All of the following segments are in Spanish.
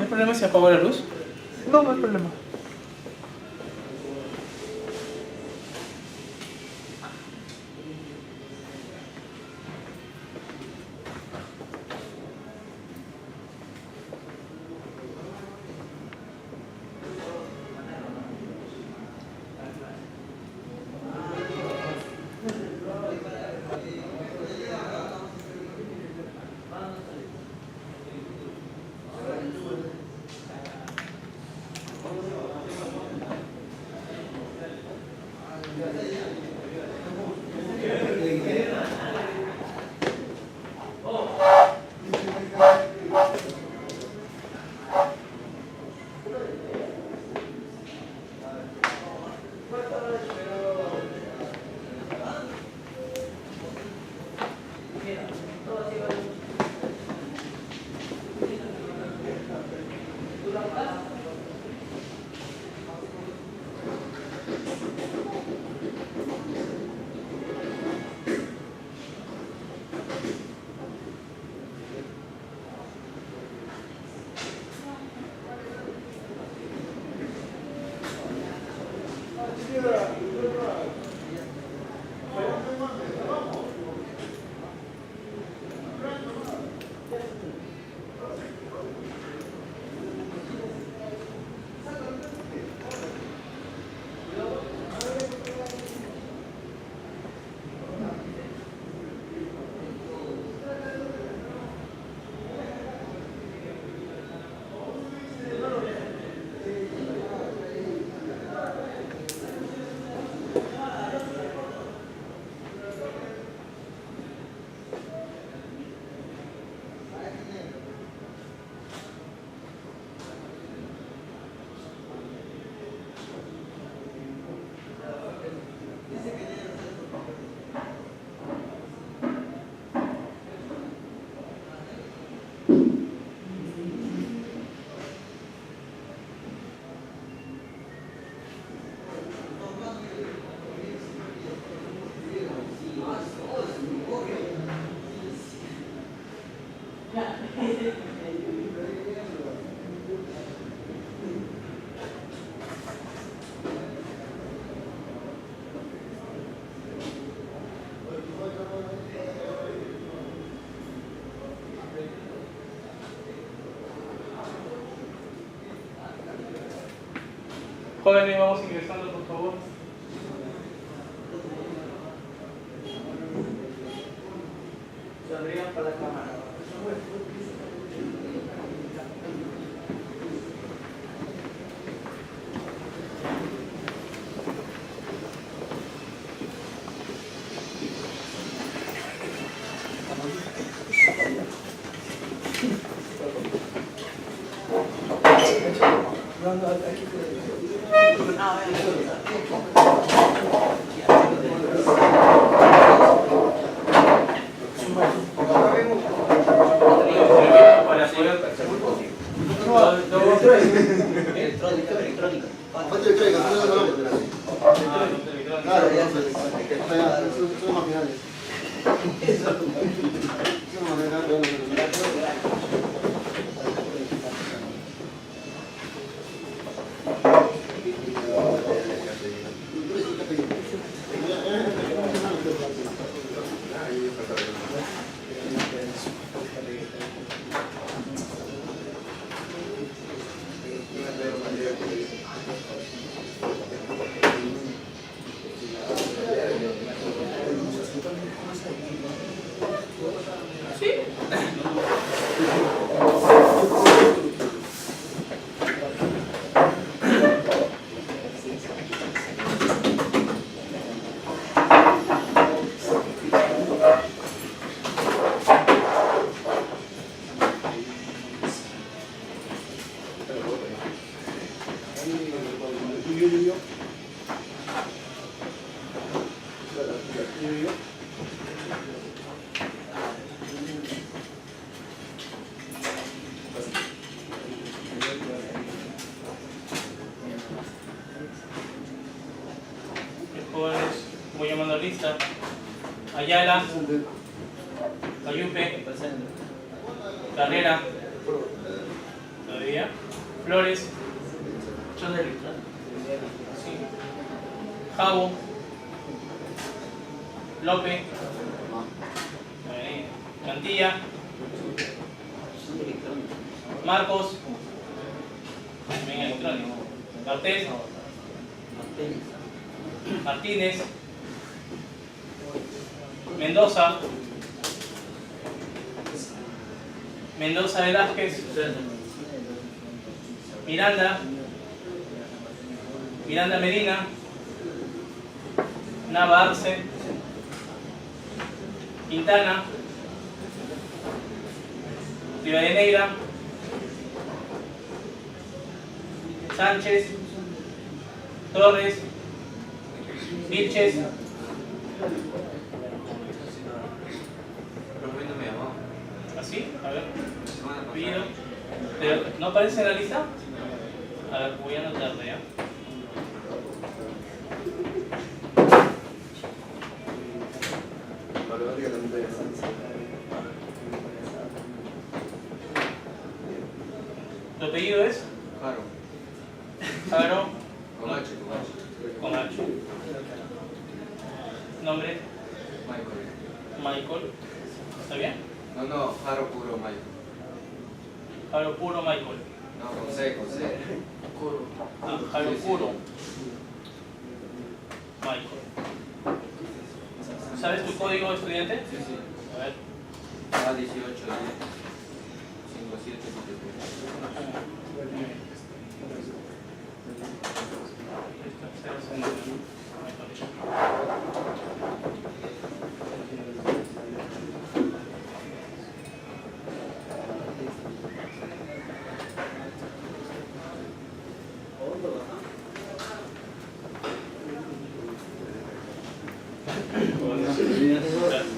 hay problema si apago la luz? No, no hay problema. Jóvenes, vamos ingresando, por favor. Sonrían para la cámara. Jóvenes, voy llamando a lista. Ayala, Ayupe, Carrera, día. Flores. Sí. Javo. Lope. Cantilla. Marcos. También electrónico. Martés. Martínez. Mendoza. Mendoza Velázquez. Miranda. Miranda Medina. Nava Arce. Quintana. Rivadeneira. Sánchez. Torres. Vilches. ¿Así? A ver. Pido. Pero, ¿no aparece en la lista? A ver, voy a anotarlo ya. ¿Tu apellido es? Claro. Jaro. Con H. Con H. Nombre. Michael. ¿Está bien? No, Jaro puro Michael. Jaro puro Michael. No, con C. Ah, Jaro puro Michael. ¿Sabes tu código de estudiante? Sí. A ver. A18, 10, 57,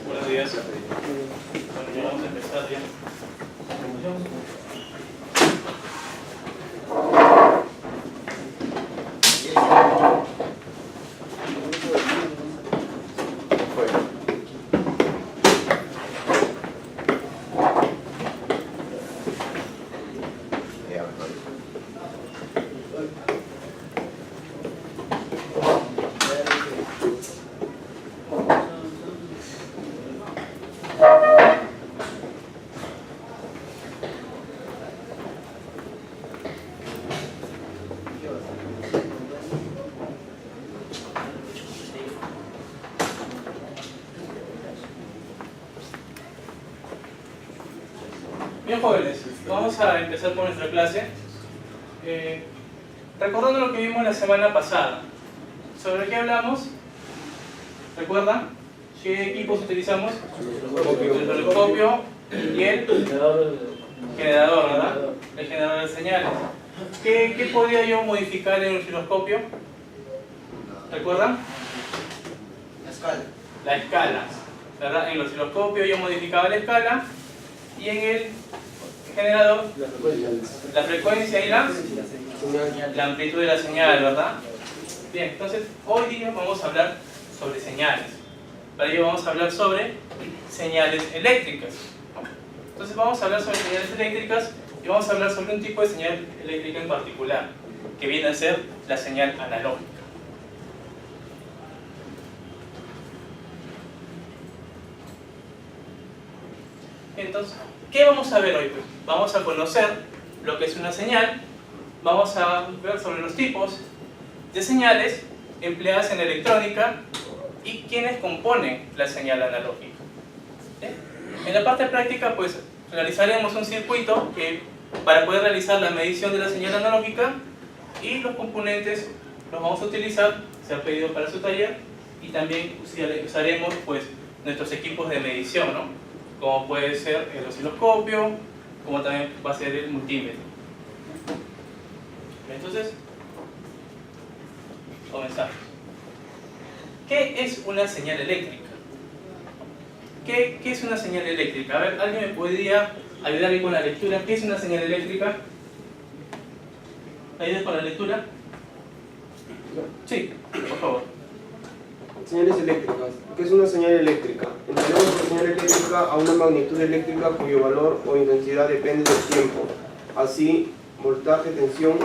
Buenos días. Bueno, ya vamos a empezar ya. Bien, jóvenes, vamos a empezar con nuestra clase. Recordando lo que vimos la semana pasada. ¿Sobre qué hablamos? ¿Recuerdan? ¿Qué equipos utilizamos? El osciloscopio y el generador, ¿verdad? El generador de señales. ¿Qué podría yo modificar en el osciloscopio? ¿Recuerdan? La escala. La escala, ¿verdad? En el osciloscopio yo modificaba la escala y en el generador la frecuencia y la amplitud de la señal, ¿verdad? Bien, entonces hoy día vamos a hablar sobre señales. Para ello vamos a hablar sobre señales eléctricas. Entonces vamos a hablar sobre señales eléctricas y vamos a hablar sobre un tipo de señal eléctrica en particular, que viene a ser la señal analógica. Entonces, ¿qué vamos a ver hoy? Pues vamos a conocer lo que es una señal, vamos a ver sobre los tipos de señales empleadas en electrónica y quiénes componen la señal analógica. En la parte práctica, pues realizaremos un circuito para poder realizar la medición de la señal analógica y los componentes los vamos a utilizar, se ha pedido para su taller, y también usaremos pues nuestros equipos de medición, ¿no? Como puede ser el osciloscopio, como también va a ser el multímetro. Entonces, comenzamos. ¿Qué es una señal eléctrica? ¿Qué es una señal eléctrica? A ver, ¿alguien me podría ayudar ahí con la lectura? ¿Qué es una señal eléctrica? ¿Ayudas con la lectura? Sí, por favor. Señales eléctricas. ¿Qué es una señal eléctrica? Entendemos por señal eléctrica a una magnitud eléctrica cuyo valor o intensidad depende del tiempo. Así, voltaje, tensión,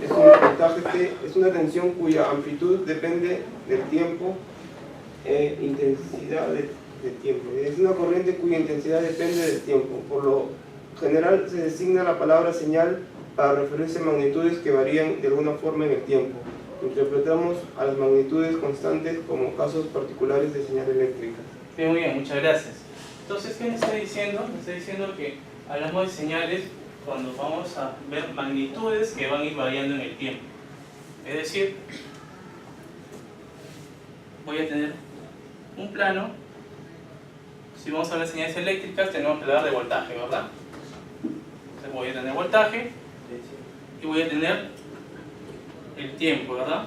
es un voltaje que es una tensión cuya amplitud depende del tiempo e intensidad del tiempo. Es una corriente cuya intensidad depende del tiempo. Por lo general se designa la palabra señal para referirse a magnitudes que varían de alguna forma en el tiempo. Interpretamos a las magnitudes constantes como casos particulares de señal eléctrica. Sí, muy bien, muchas gracias. Entonces, ¿qué me está diciendo? Me está diciendo que hablamos de señales cuando vamos a ver magnitudes que van a ir variando en el tiempo. Es decir, voy a tener un plano. Si vamos a ver señales eléctricas, tenemos que hablar de voltaje, ¿verdad? Entonces voy a tener voltaje y voy a tener el tiempo, ¿verdad?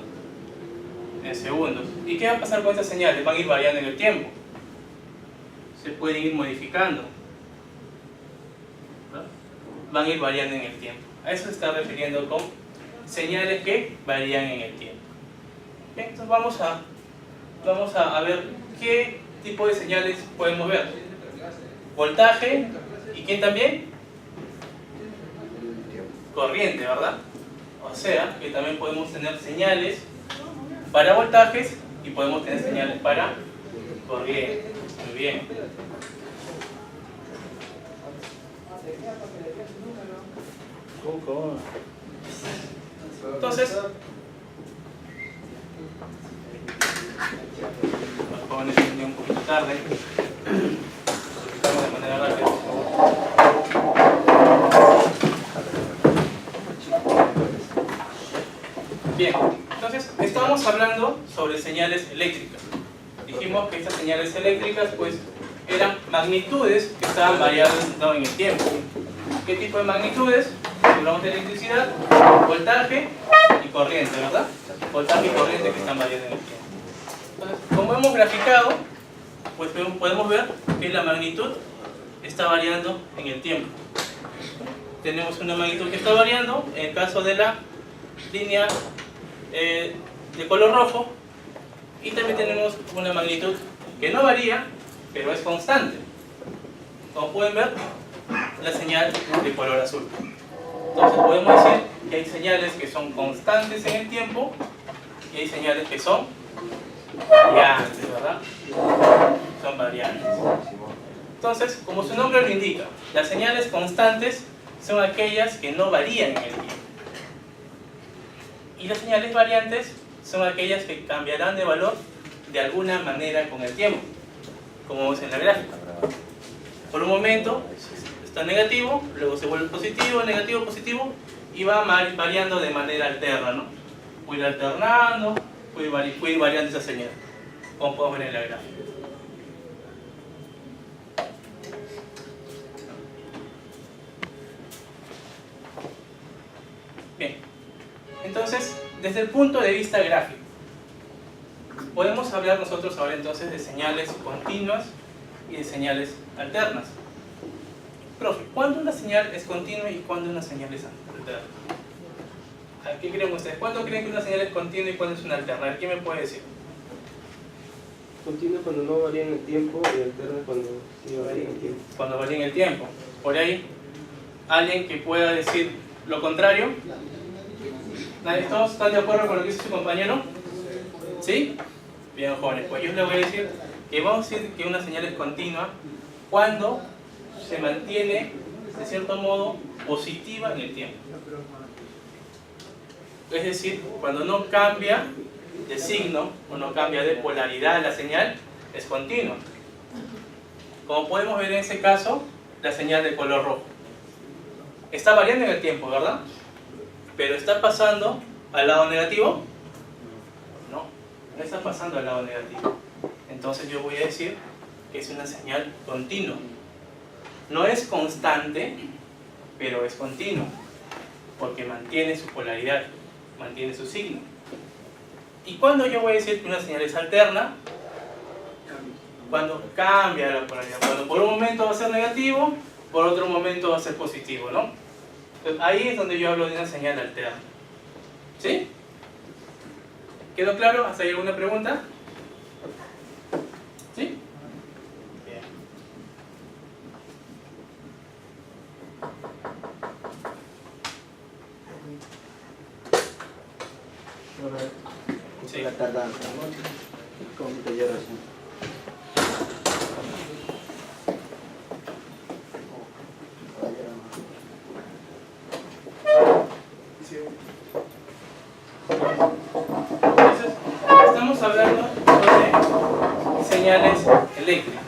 En segundos. ¿Y qué va a pasar con estas señales? Van a ir variando en el tiempo. Se pueden ir modificando, ¿verdad? Van a ir variando en el tiempo. A eso se está refiriendo con señales que varían en el tiempo. Bien, entonces vamos a ver qué tipo de señales podemos ver. Voltaje, ¿y quién también? Corriente, ¿verdad? O sea, que también podemos tener señales para voltajes y podemos tener señales para corriente. Muy bien. Entonces, los jóvenes vienen un poquito tarde. Explicamos de manera rápida. Bien, entonces estábamos hablando sobre señales eléctricas. Dijimos que estas señales eléctricas pues eran magnitudes que estaban variando en el tiempo. ¿Qué tipo de magnitudes? Hablamos de electricidad, voltaje y corriente, ¿verdad? Voltaje y corriente que están variando en el tiempo. Entonces, como hemos graficado, pues podemos ver que la magnitud está variando en el tiempo. Tenemos una magnitud que está variando, en el caso de la línea de color rojo, y también tenemos una magnitud que no varía, pero es constante. Como pueden ver, la señal de color azul. Entonces podemos decir que hay señales que son constantes en el tiempo y hay señales que son variantes, ¿verdad? Son variantes. Entonces, como su nombre lo indica, las señales constantes son aquellas que no varían en el tiempo. Y las señales variantes son aquellas que cambiarán de valor de alguna manera con el tiempo, como vemos en la gráfica. Por un momento está negativo, luego se vuelve positivo, negativo, positivo, y va variando de manera alterna, ¿no? Puede ir alternando, puede ir variando esa señal, como podemos ver en la gráfica. Bien, entonces, desde el punto de vista gráfico, podemos hablar nosotros ahora entonces de señales continuas y de señales alternas. Profe, ¿cuándo una señal es continua y cuándo una señal es alterna? ¿Qué creen ustedes? ¿Cuándo creen que una señal es continua y cuándo es una alterna? ¿Quién me puede decir? Continua cuando no varía en el tiempo y alterna cuando sí varía en el tiempo. Cuando varía en el tiempo. Por ahí, alguien que pueda decir lo contrario. ¿Todos están de acuerdo con lo que dice su compañero? ¿Sí? Bien, jóvenes, pues yo les voy a decir que vamos a decir que una señal es continua cuando se mantiene, de cierto modo, positiva en el tiempo. Es decir, cuando no cambia de signo o no cambia de polaridad la señal, es continua. Como podemos ver en ese caso, la señal de color rojo está variando en el tiempo, ¿verdad? Pero ¿está pasando al lado negativo? No, no está pasando al lado negativo. Entonces yo voy a decir que es una señal continua. No es constante, pero es continua, porque mantiene su polaridad, mantiene su signo. ¿Y cuándo yo voy a decir que una señal es alterna? Cuando cambia la polaridad. Cuando por un momento va a ser negativo, por otro momento va a ser positivo, ¿no? Entonces, ahí es donde yo hablo de una señal alterna. ¿Sí? ¿Quedó claro? ¿Hasta ahí alguna pregunta? ¿Sí? Bien. Sí. La tardanza, ¿no? Con taller recién. Entonces, estamos hablando sobre señales eléctricas.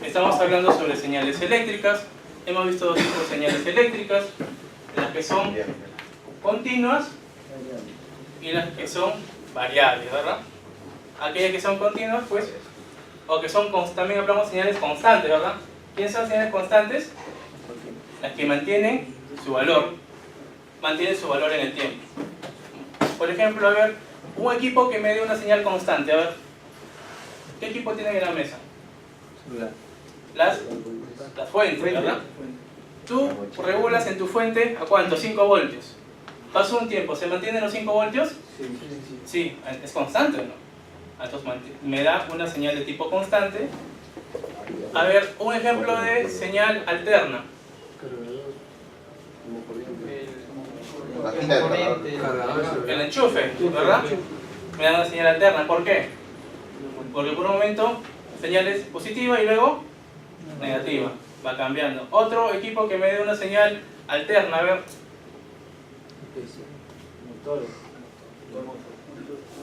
Estamos hablando sobre señales eléctricas. Hemos visto dos tipos de señales eléctricas, las que son continuas y las que son variables, ¿verdad? Aquellas que son continuas, pues, o que son, también hablamos de señales constantes, ¿verdad? ¿Quiénes son señales constantes? Las que mantienen su valor en el tiempo. Por ejemplo, a ver, un equipo que me dé una señal constante, a ver, ¿qué equipo tienen en la mesa? Las fuentes, ¿verdad? Tú regulas en tu fuente a ¿cuánto? 5 voltios. Pasa un tiempo, ¿se mantienen los 5 voltios? Sí, es constante, ¿no? Entonces me da una señal de tipo constante. A ver, un ejemplo de señal alterna. El enchufe, ¿verdad? Me da una señal alterna. ¿Por qué? Porque por un momento señal es positiva y luego negativa. Va cambiando. Otro equipo que me dé una señal alterna, a ver.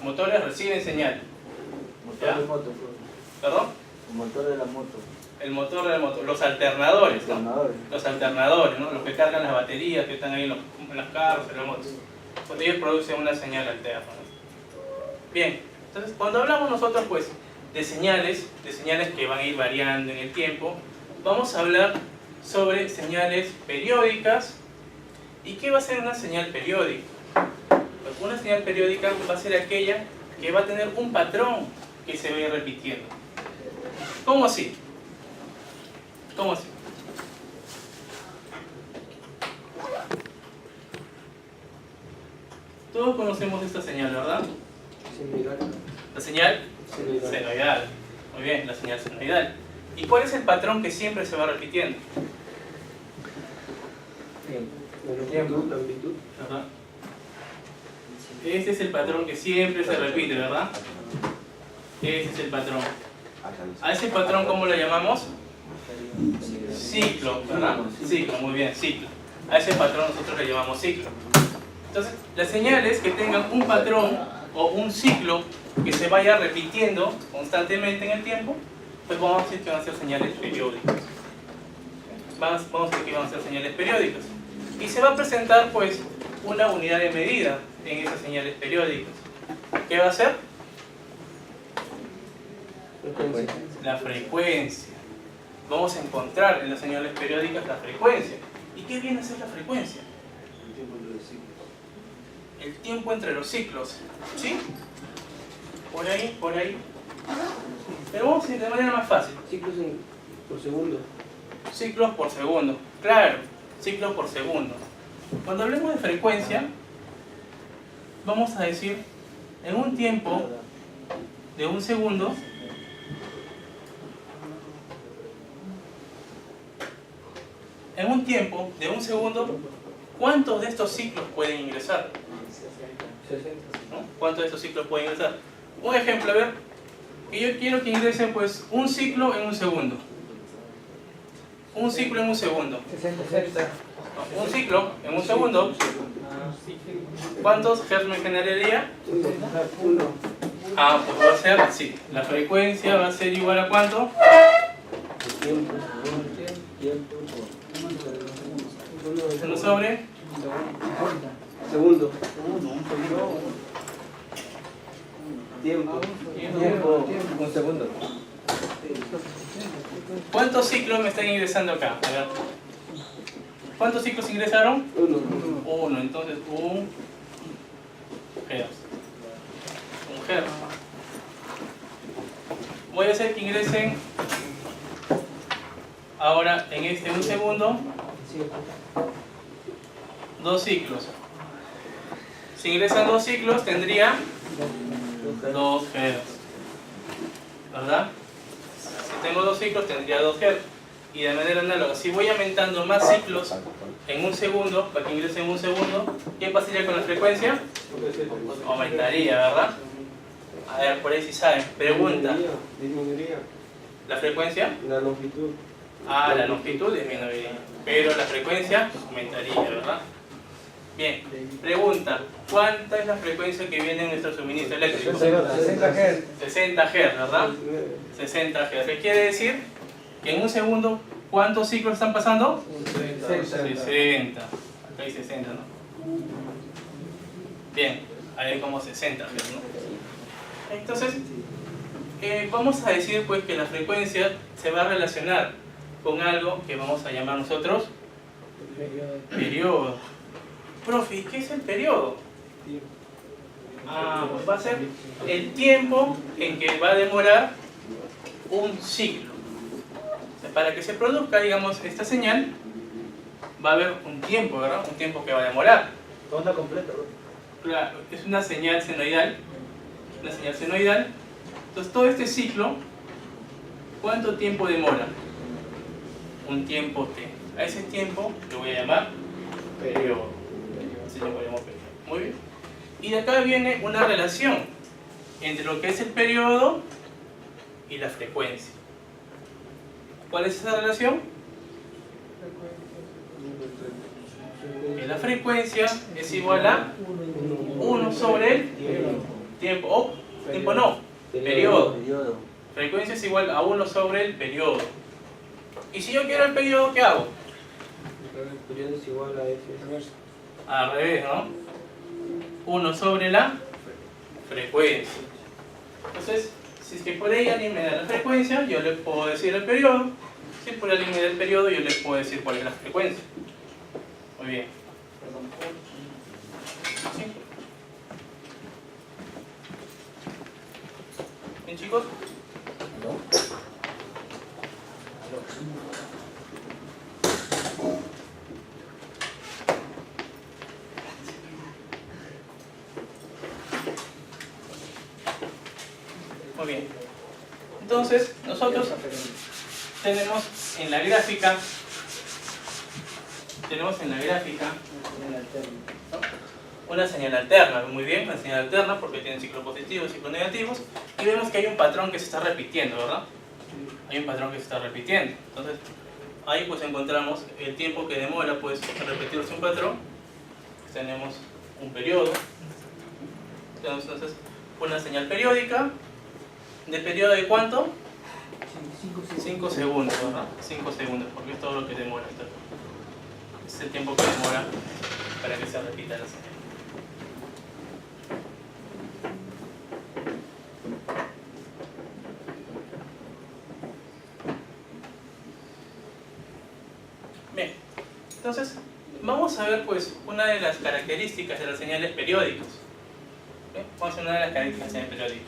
Motores reciben señal. Motor de moto. ¿Perdón? El motor de la moto. El motor de la moto. Los alternadores, ¿no? Alternadores. Los alternadores, ¿no? Los que cargan las baterías que están ahí en los carros, en las motos. Pues ellos producen una señal alterna, ¿no? Bien, entonces cuando hablamos nosotros pues de señales que van a ir variando en el tiempo, vamos a hablar sobre señales periódicas. ¿Y qué va a ser una señal periódica? Pues una señal periódica va a ser aquella que va a tener un patrón que se va a ir repitiendo. ¿Cómo así? ¿Cómo así? Todos conocemos esta señal, ¿verdad? La señal senoidal. Muy bien, la señal senoidal. ¿Y cuál es el patrón que siempre se va repitiendo? Tiempo, amplitud. ¿Verdad? Este es el patrón que siempre se repite, ¿verdad? Ese es el patrón. A ese patrón, ¿cómo lo llamamos? Ciclo, ¿verdad? Ciclo, muy bien, ciclo. A ese patrón nosotros le llamamos ciclo. Entonces, las señales que tengan un patrón o un ciclo que se vaya repitiendo constantemente en el tiempo, pues vamos a decir que van a ser señales periódicas. Vamos a decir que van a ser señales periódicas. Y se va a presentar, pues, una unidad de medida en esas señales periódicas. ¿Qué va a ser? La frecuencia. Vamos a encontrar en las señales periódicas la frecuencia. ¿Y qué viene a ser la frecuencia? El tiempo entre los ciclos. ¿Sí? Por ahí, por ahí. Pero vamos a ir de manera más fácil. Ciclos por segundo. Ciclos por segundo. Claro, ciclos por segundo. Cuando hablemos de frecuencia, vamos a decir en un tiempo de un segundo, ¿cuántos de estos ciclos pueden ingresar? 60. ¿No? ¿Cuántos de estos ciclos pueden ingresar? Un ejemplo, a ver, que yo quiero que ingrese pues un ciclo en un segundo. Un ciclo en un segundo. 60. No, un ciclo en un segundo. ¿Cuántos hertz me generaría? 1. Ah, pues va a ser así. La frecuencia va a ser igual a ¿cuánto? Tiempo. 1 sobre. Segundo. Tiempo. Un segundo. ¿Cuántos ciclos me están ingresando acá? A ver. ¿Cuántos ciclos ingresaron? 1. 1, entonces un hertz. Un hertz. Voy a hacer que ingresen ahora en un segundo 2 ciclos. Si ingresan 2 ciclos tendría 2 hertz. ¿Verdad? Si tengo 2 ciclos tendría 2 hertz. Y de manera análoga, si voy aumentando más ciclos en un segundo, para que ingrese en un segundo, ¿qué pasaría con la frecuencia? Aumentaría, ¿verdad? A ver, por ahí si saben. Pregunta. Disminuiría. ¿La frecuencia? La longitud. Ah, la longitud disminuiría, pero la frecuencia aumentaría, ¿verdad? Bien, pregunta, ¿cuánta es la frecuencia que viene en nuestro suministro eléctrico? 60 Hz. 60 Hz, ¿verdad? 60 Hz. ¿Qué quiere decir? Que en un segundo, ¿cuántos ciclos están pasando? 60. Acá hay 60, ¿no? Bien, ahí hay como 60 Hz, ¿no? Entonces, vamos a decir pues que la frecuencia se va a relacionar con algo que vamos a llamar nosotros periodo. Profe, ¿qué es el periodo? Pues va a ser el tiempo en que va a demorar un ciclo. O sea, para que se produzca, digamos, esta señal, va a haber un tiempo, ¿verdad? Un tiempo que va a demorar. Onda completa, ¿no? Claro, es una señal senoidal. Una señal senoidal. Entonces, todo este ciclo, ¿cuánto tiempo demora? Un tiempo t. A ese tiempo lo voy a llamar periodo. Ese tiempo lo llamo periodo. Muy bien. Y de acá viene una relación entre lo que es el periodo y la frecuencia. ¿Cuál es esa relación? Que la frecuencia es igual a 1 sobre el tiempo. Oh, tiempo no, periodo. Frecuencia es igual a 1 sobre el periodo. Y si yo quiero el periodo, ¿qué hago? El periodo es igual a F. Al revés, ¿no? 1 sobre la frecuencia. Entonces, si es que por ahí alguien me da la frecuencia, yo le puedo decir el periodo. Si por alguien me da el periodo, yo le puedo decir cuál es la frecuencia. Muy bien. ¿Sí? ¿Bien, chicos? Muy bien. Entonces, nosotros tenemos en la gráfica, una señal alterna, muy bien, una señal alterna porque tiene ciclos positivos y ciclos negativos, y vemos que hay un patrón que se está repitiendo, ¿verdad? Hay un patrón que se está repitiendo. Entonces, ahí pues encontramos el tiempo que demora pues repetirse un patrón. Tenemos un periodo. Tenemos entonces una señal periódica. ¿De periodo de cuánto? 5 segundos, ¿verdad? 5 segundos, porque es todo lo que demora. Es el tiempo que demora para que se repita la señal. Bien, entonces vamos a ver pues una de las características de las señales periódicas. ¿Bien? Vamos a ver una de las características de las señales periódicas.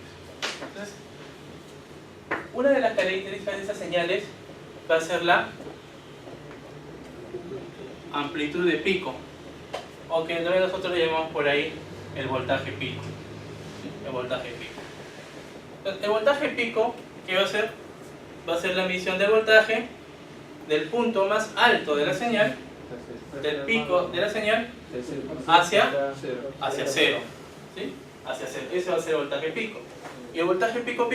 Entonces, una de las características de esas señales va a ser la amplitud de pico, o que también nosotros le llamamos por ahí el voltaje pico. El voltaje pico. Entonces, el voltaje pico, ¿qué va a hacer? Va a ser la medición del voltaje del punto más alto de la señal, del pico de la señal, hacia cero. ¿Sí? Hacia cero. Ese va a ser el voltaje pico. Y el voltaje pico,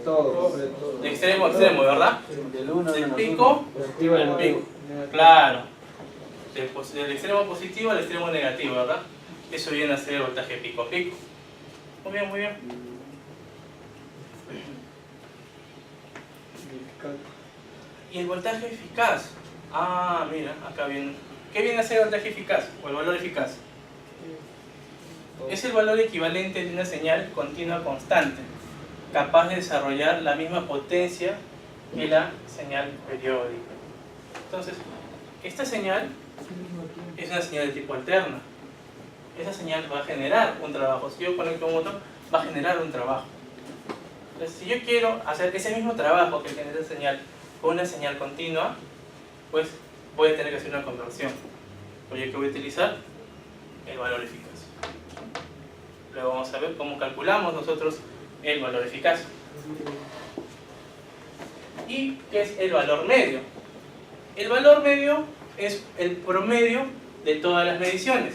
Todo. de extremo a extremo, ¿verdad? Del pico Positivo al pico. Claro. Del extremo positivo al extremo negativo, ¿verdad? Eso viene a ser el voltaje pico. Muy bien, muy bien. Y el voltaje eficaz. Mira, acá viene. ¿Qué viene a ser el voltaje eficaz? O el valor eficaz. Es el valor equivalente de una señal continua constante, capaz de desarrollar la misma potencia que la señal periódica. Entonces, esta señal es una señal de tipo alterna. Esa señal va a generar un trabajo. Si yo conecto un motor, va a generar un trabajo. Entonces, si yo quiero hacer ese mismo trabajo que genera esa señal con una señal continua, pues voy a tener que hacer una conversión. Oye, ¿qué voy a utilizar? El valor eficaz. Luego vamos a ver cómo calculamos nosotros el valor eficaz. ¿Y qué es el valor medio? El valor medio es el promedio de todas las mediciones,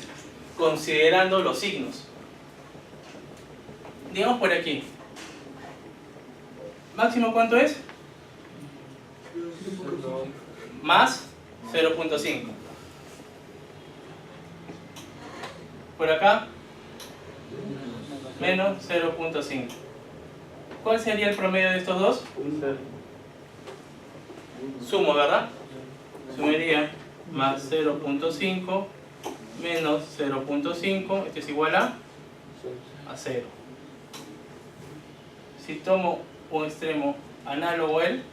considerando los signos. Digamos por aquí. ¿Máximo cuánto es? Más 0.5. Por acá, menos 0.5. ¿Cuál sería el promedio de estos dos? Sumo, ¿verdad? Sumaría más 0.5 menos 0.5, esto es igual a 0. Si tomo un extremo análogo a él,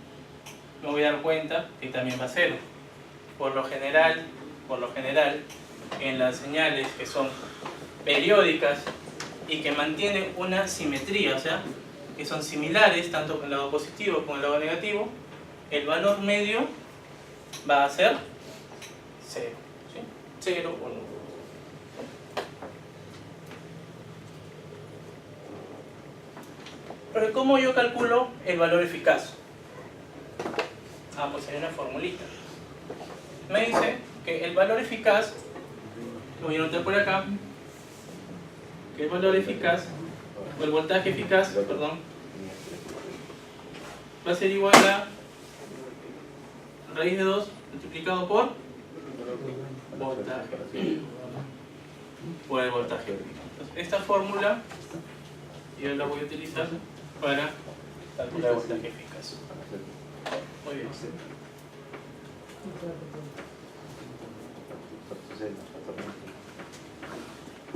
me voy a dar cuenta que también va a 0. Por lo general, en las señales que son periódicas y que mantienen una simetría, o sea, que son similares tanto con el lado positivo como el lado negativo, el valor medio va a ser 0. ¿Sí? 0 o 1. Pero ¿cómo yo calculo el valor eficaz? Pues hay una formulita. Me dice que el valor eficaz, lo voy a anotar por acá, que el valor eficaz, o el voltaje eficaz, perdón, va a ser igual a raíz de 2 multiplicado por voltaje, por el voltaje. Entonces, esta fórmula yo la voy a utilizar para calcular el voltaje eficaz. Muy bien.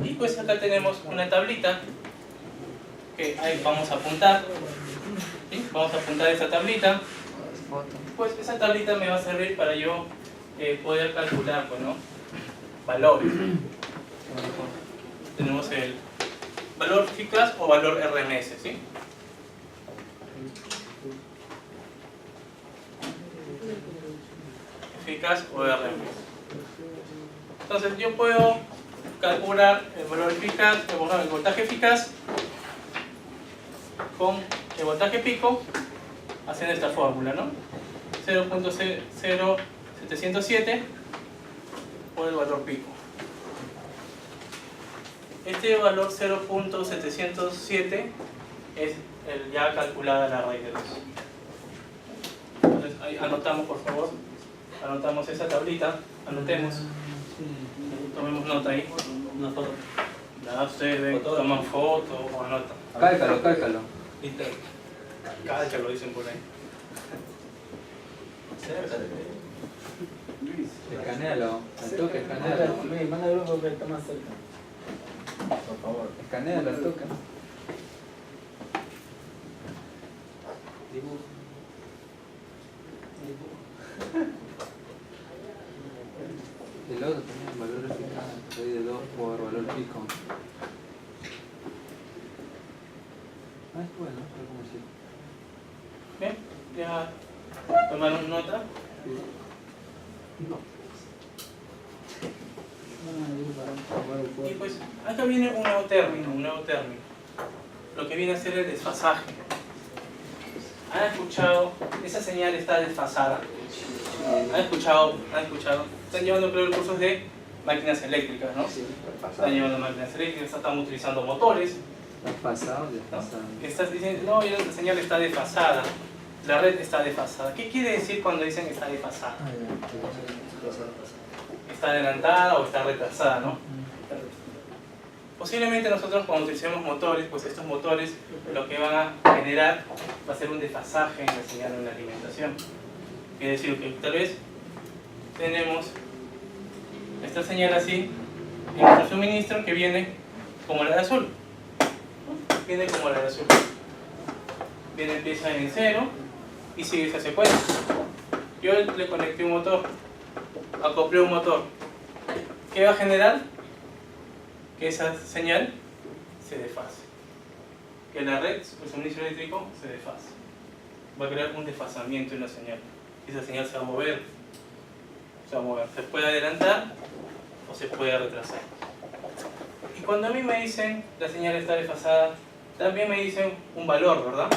Y pues acá tenemos una tablita que ahí vamos a apuntar. ¿Sí? Vamos a apuntar esa tablita. Pues esa tablita me va a servir para yo poder calcular, pues, ¿no? Valores. Tenemos el valor eficaz o valor RMS, ¿sí? Eficaz o RMS. Entonces yo puedo calcular el valor eficaz, el voltaje eficaz con el voltaje pico haciendo esta fórmula, ¿no? 0.0707 por el valor pico. Este valor 0.707 es el ya calculada la raíz de 2. Entonces ahí anotamos, por favor. Anotamos esa tablita, anotemos. Tomemos nota ahí. Una foto. Ya ustedes toman foto o anotan. Cálcalo. Cálcalo, dicen por ahí. Escanéalo, al toque, escanéalo. Manda el grupo que está más cerca. Por favor. Escanéalo, al toque. El otro tenía el valor eficaz, raíz de 2 por valor pico. Es bueno, no sé cómo decirlo. Bien, ya tomaron nota. Y pues acá viene un nuevo término. Lo que viene a ser el desfasaje. ¿Han escuchado? Esa señal está desfasada. ¿Han escuchado? Están llevando, creo, cursos de máquinas eléctricas, ¿no? Están llevando máquinas eléctricas, están utilizando motores. ¿Estás pasado o desfasado? Estás diciendo, no, la señal está desfasada. La red está desfasada. ¿Qué quiere decir cuando dicen que está desfasada? Está adelantada o está retrasada, ¿no? Posiblemente nosotros cuando utilicemos motores, pues estos motores lo que van a generar va a ser un desfasaje en la señal en la alimentación. Quiere decir que tal vez tenemos esta señal así en nuestro suministro que viene como la de azul. Viene como la de azul. Viene, empieza en 0 y sigue esa secuencia. Yo le conecté un motor, acoplé un motor. ¿Qué va a generar? Que esa señal se desfase. Que la red, el suministro eléctrico, se desfase. Va a crear un desfasamiento en la señal. Esa señal se va a mover. Se puede adelantar o se puede retrasar. Y cuando a mí me dicen la señal está desfasada, también me dicen un valor, ¿verdad?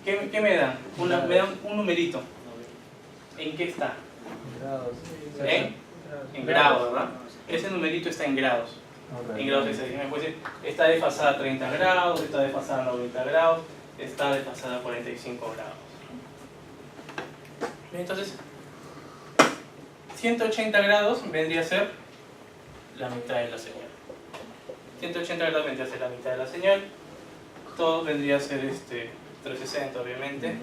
¿Qué me dan? Me dan un numerito. ¿En qué está? Grados. en grados, ¿verdad? Ese numerito está en grados. En grados me puede decir, está desfasada a 30 grados, está desfasada a 90 grados, está desfasada a 45 grados. Entonces, 180 grados vendría a ser la mitad de la señal. 180 grados vendría a ser la mitad de la señal. Todo vendría a ser 360, obviamente.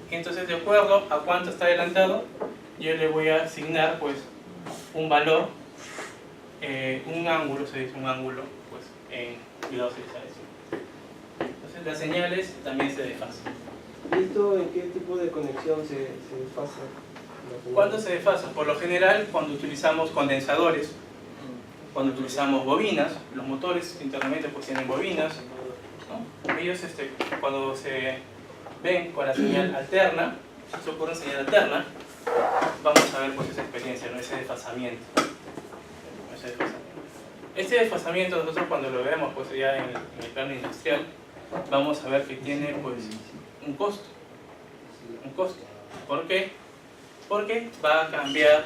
Y entonces, de acuerdo a cuánto está adelantado, yo le voy a asignar pues un valor, un ángulo, se dice un ángulo, pues en grados hexadecimal. Entonces las señales también se desfasan. ¿Y esto en qué tipo de conexión se desfasa? ¿Cuándo se desfasa? Por lo general, cuando utilizamos condensadores, cuando utilizamos bobinas, los motores internamente pues tienen bobinas, ¿no? Ellos cuando se ven con la señal alterna, si ocurre una señal alterna, vamos a ver pues esa experiencia, ¿no? Ese desfasamiento. Este desfasamiento nosotros cuando lo vemos pues ya en el plano industrial, vamos a ver que tiene pues un costo. ¿Por qué? Porque va a cambiar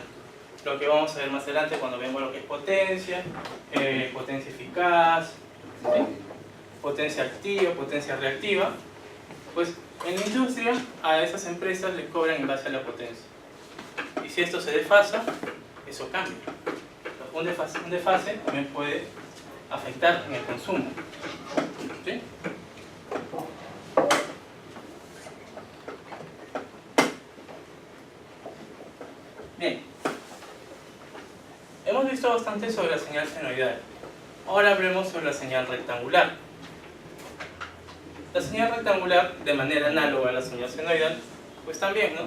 lo que vamos a ver más adelante cuando vemos lo que es potencia, potencia eficaz, ¿sí? Potencia activa, potencia reactiva. Pues en la industria a esas empresas les cobran en base a la potencia. Y si esto se desfasa, eso cambia. Un desfase también puede afectar en el consumo. ¿Sí? Bien. Hemos visto bastante sobre la señal senoidal. Ahora hablemos sobre la señal rectangular. La señal rectangular, de manera análoga a la señal senoidal, pues también, ¿no?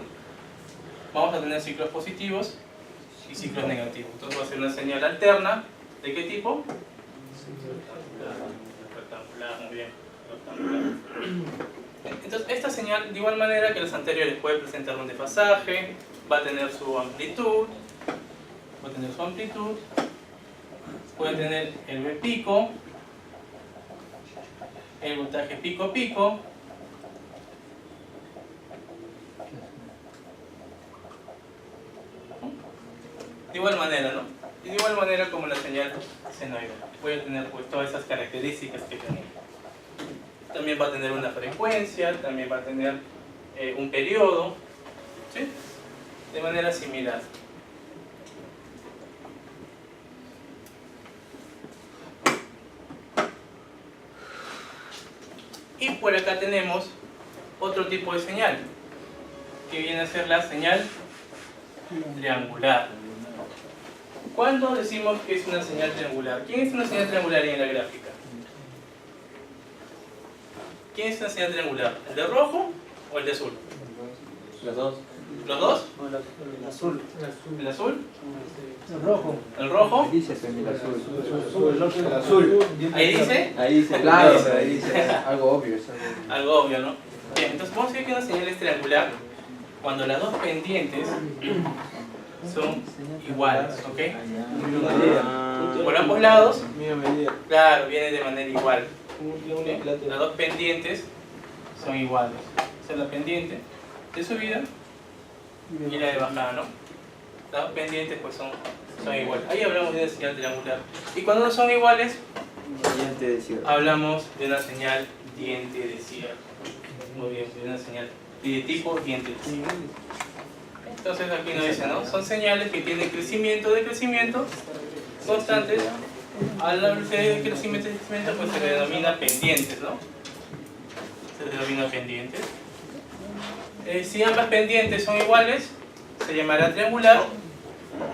Vamos a tener ciclos positivos y ciclos negativos. Entonces va a ser una señal alterna. ¿De qué tipo? Rectangular, muy bien. Rectangular. Entonces esta señal, de igual manera que las anteriores, puede presentar un desfasaje, va a tener su amplitud, puede tener el V pico, el voltaje pico-pico, de igual manera, ¿no? Y de igual manera como la señal senoidal, puede tener pues todas esas características que tenemos. También va a tener una frecuencia, también va a tener un periodo, ¿sí? De manera similar. Y por acá tenemos otro tipo de señal, que viene a ser la señal triangular. ¿Cuándo decimos que es una señal triangular? ¿Quién es una señal triangular en la gráfica? ¿Quién es una señal triangular? ¿El de rojo o el de azul? Los dos. ¿Los dos? El azul. ¿El azul? El rojo. ¿El rojo? Dice el azul. El azul. ¿Ahí dice? Ahí dice, claro, ahí dice algo obvio. Algo obvio, ¿no? Bien, entonces vamos a ver que una señal es triangular cuando las dos pendientes son iguales, ¿ok? Por ambos lados, claro, viene de manera igual. ¿Okay? Las dos pendientes son iguales. Esa es la pendiente de subida y la de bajada, ¿no? Las dos pendientes pues son iguales. Ahí hablamos de una señal triangular. Y cuando no son iguales, hablamos de una señal diente de sierra. Muy bien, de una señal de tipo diente de sierra. Entonces aquí nos dice, ¿no? Son señales que tienen crecimiento, decrecimiento constantes. A la velocidad de crecimiento y decrecimiento pues se le denomina pendientes, ¿no? Se denomina pendientes. Si ambas pendientes son iguales, se llamará triangular.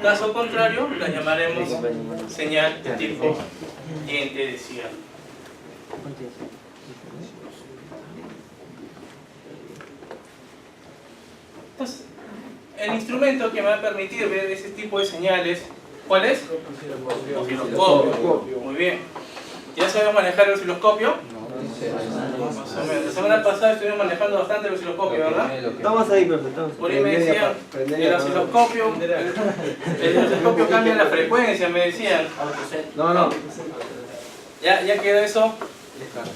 Caso contrario, la llamaremos señal de tipo diente de sierra. Entonces, el instrumento que me va a permitir ver ese tipo de señales, ¿cuál es? Osciloscopio. Muy bien. ¿Ya sabemos manejar el osciloscopio? Más o menos. La semana pasada estuvimos manejando bastante el osciloscopio, ¿verdad? Estamos ahí, perfecto. Por ahí me decían, el osciloscopio cambia la frecuencia, me decían. No. Ya quedó eso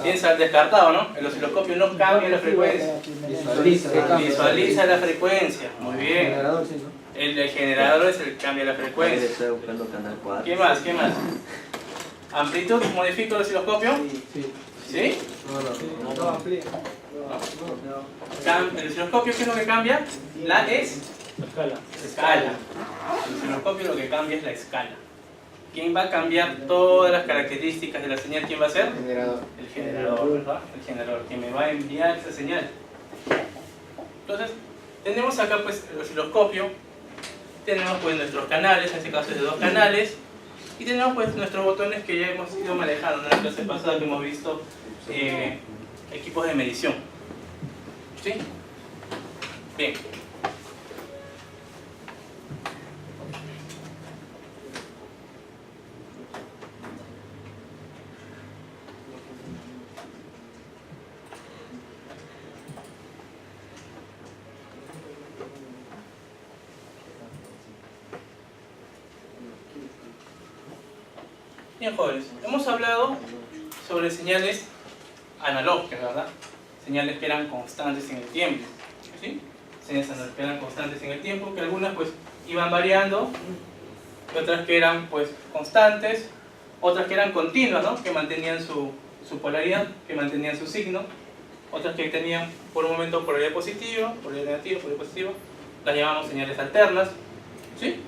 Piensa descartado, ¿no? El osciloscopio no cambia la frecuencia. Visualiza la frecuencia. Muy bien. El generador es el que cambia la frecuencia. ¿Qué más? ¿Qué más? ¿Amplitud modifica el osciloscopio? ¿Sí? No, amplía. ¿El osciloscopio qué es lo que cambia? La Escala. escala. El osciloscopio lo que cambia es la escala. ¿Quién va a cambiar todas las características de la señal? ¿Quién va a ser? Generador. El generador, ¿verdad? El generador, que me va a enviar esa señal. Entonces, tenemos acá pues el osciloscopio, tenemos pues nuestros canales, en este caso es de 2 canales, y tenemos pues nuestros botones que ya hemos ido manejando en la clase pasada que hemos visto equipos de medición. ¿Sí? Bien. Bien, jóvenes, hemos hablado sobre señales analógicas, ¿verdad? Señales que eran constantes en el tiempo, ¿sí? Señales analógicas que eran constantes en el tiempo, que algunas pues iban variando, y otras que eran pues constantes, otras que eran continuas, ¿no? Que mantenían su polaridad, que mantenían su signo, otras que tenían por un momento polaridad positiva, polaridad negativa, polaridad positiva, las llamamos señales alternas, ¿sí?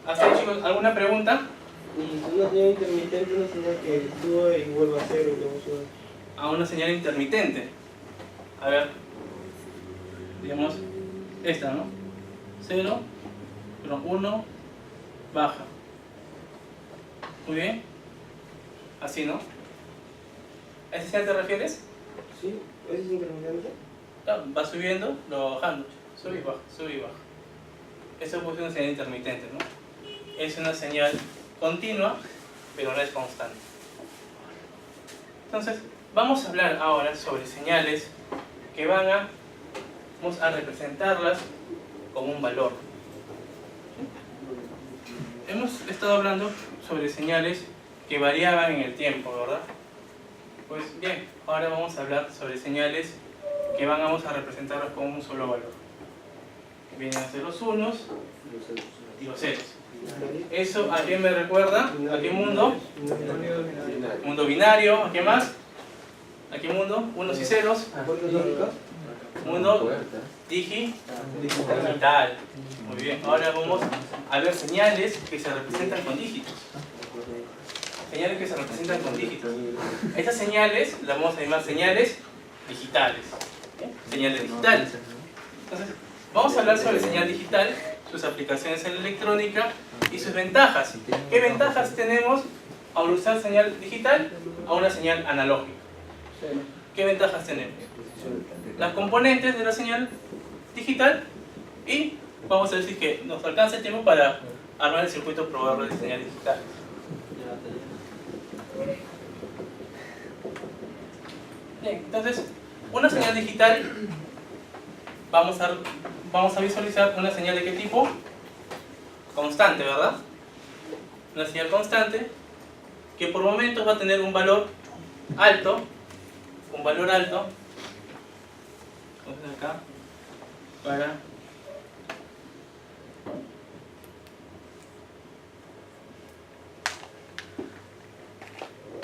¿Hasta ahí, chicos, alguna pregunta? Y una señal intermitente, una señal que sube y vuelve a cero y luego sube. A una señal intermitente. A ver, digamos esta, ¿no? 0, pero 1, baja. Muy bien. Así, ¿no? ¿A esa señal te refieres? ¿Sí? ¿Ese es intermitente? Claro, va subiendo, luego bajando. Sube y baja, sube y baja. Eso puede ser una señal intermitente, ¿no? Es una señal continua, pero no es constante. Entonces, vamos a hablar ahora sobre señales que vamos a representarlas como un valor. Hemos estado hablando sobre señales que variaban en el tiempo, ¿verdad? Pues bien, ahora vamos a hablar sobre señales que vamos a representarlas como un solo valor. Que vienen a ser los unos y los ceros. ¿Eso a quién me recuerda? ¿A qué mundo? Mundo binario. ¿A qué más? ¿A qué mundo? Unos y ceros. Mundo digital. Muy bien. Ahora vamos a ver señales que se representan con dígitos. Señales que se representan con dígitos. Estas señales las vamos a llamar señales digitales. Señales digitales. Entonces, vamos a hablar sobre señal digital, sus aplicaciones en la electrónica y sus ventajas. ¿Qué ventajas tenemos al usar señal digital a una señal analógica? ¿Qué ventajas tenemos? Las componentes de la señal digital y vamos a decir que nos alcanza el tiempo para armar el circuito probador de señal digital. Bien, entonces, una señal digital, vamos a visualizar una señal de qué tipo? Constante, ¿verdad? Una señal constante que por momentos va a tener un valor alto, entonces acá,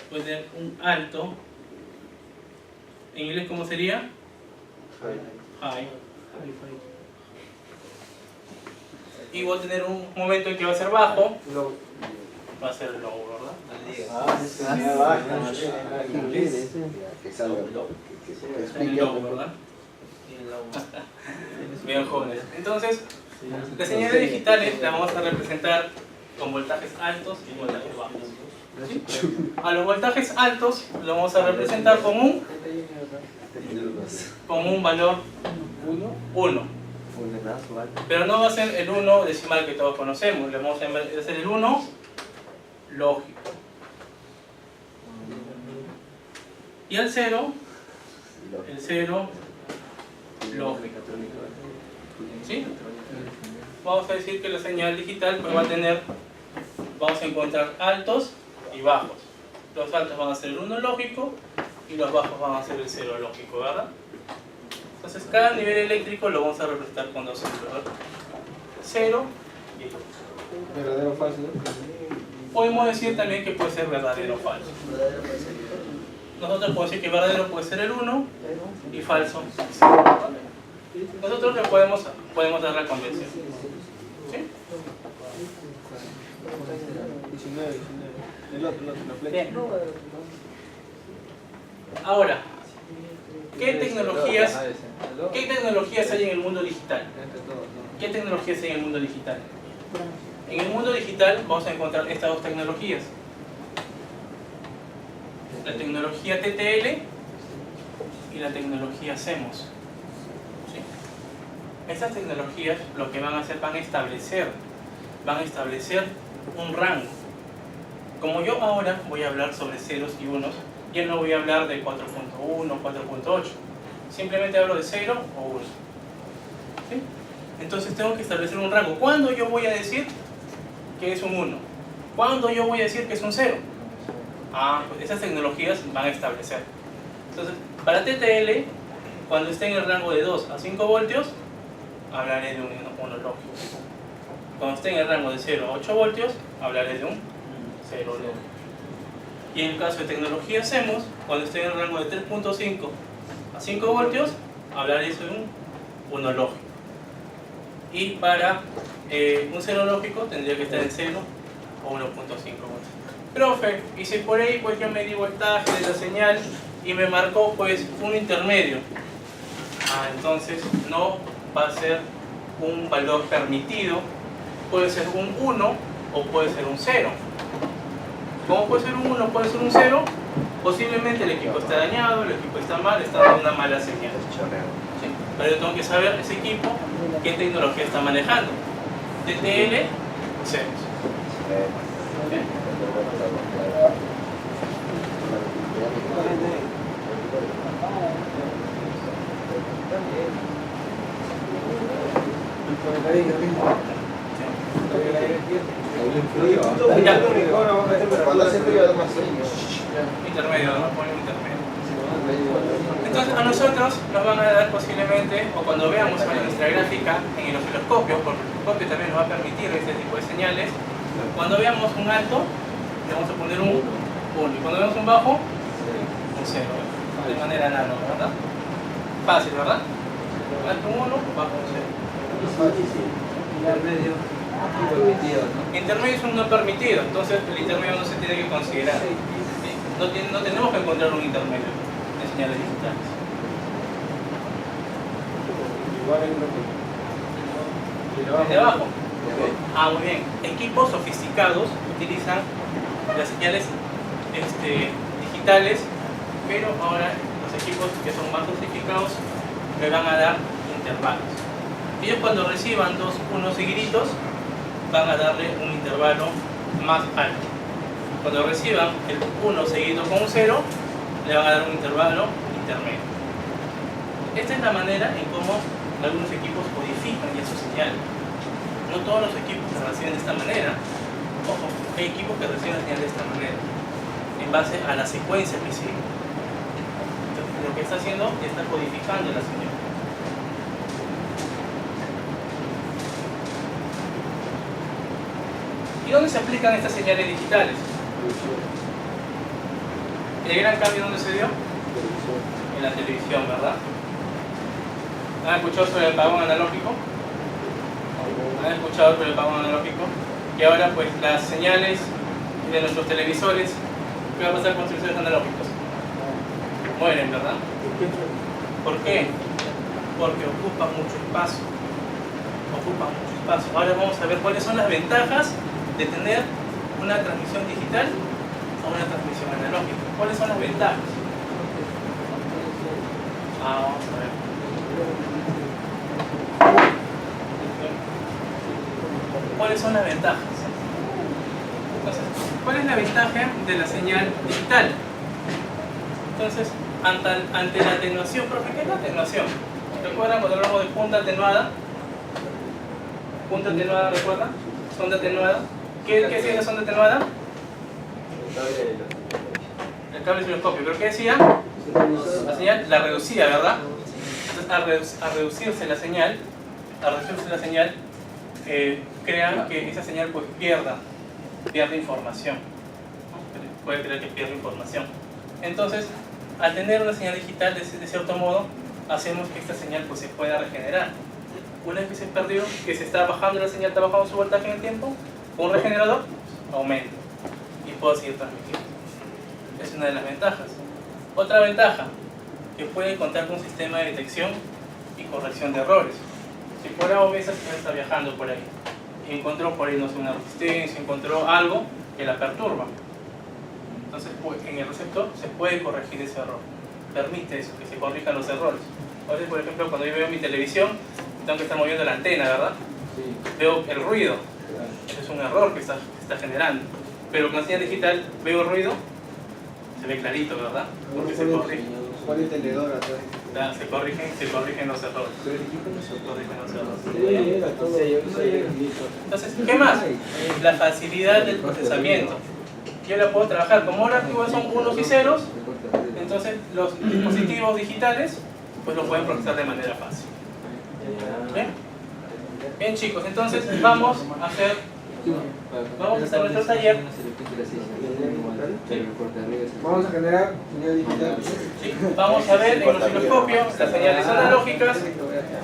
puede tener un alto, en inglés ¿cómo sería? High. Y voy a tener un momento en que va a ser bajo, va a ser low, ¿verdad? El low, ¿verdad? Bien, jóvenes. Entonces, las señales digitales las vamos a representar con voltajes altos y voltajes bajos. ¿Sí? A los voltajes altos lo vamos a representar con un valor 1. Pero no va a ser el 1 decimal que todos conocemos, le vamos a hacer el 1 lógico. Y el 0 lógico. ¿Sí? Vamos a decir que la señal digital pues va a tener, vamos a encontrar altos y bajos. Los altos van a ser el 1 lógico y los bajos van a ser el 0 lógico, ¿verdad? Entonces cada nivel eléctrico lo vamos a representar con dos símbolos, ¿verdad? 0 y 1. Verdadero o falso, ¿no? Podemos decir también que puede ser verdadero o falso. Nosotros podemos decir que verdadero puede ser el 1 y falso el 0. Nosotros le podemos dar la convención. ¿Sí? 19. El otro, la flecha. Bien. Ahora, ¿qué tecnologías hay en el mundo digital? ¿Qué tecnologías hay en el mundo digital? En el mundo digital vamos a encontrar estas dos tecnologías. La tecnología TTL y la tecnología CMOS. ¿Sí? Estas tecnologías lo que van a hacer, van a establecer un rango. Como yo ahora voy a hablar sobre ceros y unos, ya no voy a hablar de 4.1, 4.8. Simplemente hablo de 0 o 1. ¿Sí? Entonces tengo que establecer un rango. ¿Cuándo yo voy a decir que es un 1? ¿Cuándo yo voy a decir que es un 0? Pues esas tecnologías van a establecer. Entonces, para TTL, cuando esté en el rango de 2 a 5 voltios, hablaré de un 1 lógico. Cuando esté en el rango de 0 a 8 voltios, hablaré de un 0 lógico. Y en el caso de tecnología CMOS, cuando esté en el rango de 3.5 a 5 voltios, hablaré de un 1 lógico. Y para un 0 lógico tendría que estar en 0 o 1.5 voltios. Profe, y si por ahí pues yo me di voltaje de la señal y me marcó pues un intermedio, entonces no va a ser un valor permitido, puede ser un 1 o puede ser un 0. ¿Cómo puede ser un 1 o puede ser un 0? Posiblemente el equipo está dañado, el equipo está mal, está dando una mala señal. ¿Sí? Pero yo tengo que saber ese equipo qué tecnología está manejando. TTL, CMOS. ¿Okay? Intermedio, ¿no? Ponen intermedio. Entonces a nosotros nos van a dar posiblemente, o cuando veamos nuestra gráfica en el osciloscopio, porque el osciloscopio también nos va a permitir este tipo de señales, cuando veamos un alto, le vamos a poner un 1, y cuando veamos un bajo, un 0, de manera análoga, ¿verdad? Fácil, ¿verdad? Alto un 1, bajo un 0. Intermedio permitido, ¿no? Intermedio es un no permitido, entonces el intermedio no se tiene que considerar. ¿Sí? No tenemos que encontrar un intermedio en señales digitales. ¿De abajo? Muy bien. Equipos sofisticados utilizan las señales digitales, pero ahora los equipos que son más sofisticados le van a dar intervalos. Ellos cuando reciban dos unos seguiditos van a darle un intervalo más alto. Cuando reciban el 1 seguido con un 0, le van a dar un intervalo intermedio. Esta es la manera en cómo algunos equipos codifican ya su señal. No todos los equipos se reciben de esta manera. Ojo, hay equipos que reciben la señal de esta manera, en base a la secuencia que sigue. Entonces, lo que está haciendo es está codificando la señal. ¿Y dónde se aplican estas señales digitales? ¿El gran cambio dónde se dio? En la televisión, ¿verdad? ¿Han escuchado sobre el apagón analógico? ¿Han escuchado sobre el apagón analógico? Y ahora pues las señales de nuestros televisores, ¿qué va a pasar con los televisores analógicos? Mueren, ¿verdad? ¿Por qué? Porque ocupan mucho espacio. Ahora vamos a ver cuáles son las ventajas de tener una transmisión digital o una transmisión analógica. ¿Cuáles son las ventajas? Vamos a ver. ¿Cuáles son las ventajas? Entonces, ¿cuál es la ventaja de la señal digital? Entonces, ante la atenuación, ¿pero qué es la atenuación? ¿Recuerdan cuando hablamos de punta atenuada? Punta atenuada, ¿recuerdan? Sonda atenuada. ¿Qué es la sonda atenuada? el cable osciloscopio. ¿Pero qué decía? La señal la reducía, ¿verdad? Entonces, al reducirse la señal, crea que esa señal pues pierde información, ¿no? Puede creer que pierde información. Entonces, al tener una señal digital, de cierto modo, hacemos que esta señal pues se pueda regenerar. Una vez que se perdió, que se está bajando la señal, está bajando su voltaje en el tiempo, con un regenerador, aumenta y puedo seguir transmitiendo. Es una de las ventajas. Otra ventaja, que puede contar con un sistema de detección y corrección de errores. Si fuera obesa, se está viajando por ahí y encontró por ahí, no sé, una resistencia, encontró algo que la perturba. Entonces, pues, en el receptor se puede corregir ese error. Permite eso, que se corrijan los errores. Ahora, por ejemplo, cuando yo veo mi televisión, tengo que estar moviendo la antena, ¿verdad? Sí. Veo el ruido. Ese es un error que está generando. Pero con la señal digital veo el ruido, se ve clarito, ¿verdad? Porque se corrige. ¿Cuál es el tenedor atrás? Se corrigen los errores. Entonces, ¿qué más? La facilidad del procesamiento. Yo la puedo trabajar, como ahora son unos y ceros, entonces los dispositivos digitales pues lo pueden procesar de manera fácil. ¿Bien? Bien, chicos, entonces vamos a hacer nuestro taller. Vamos a generar señal digital. Sí, vamos a ver en el osciloscopio las señales analógicas,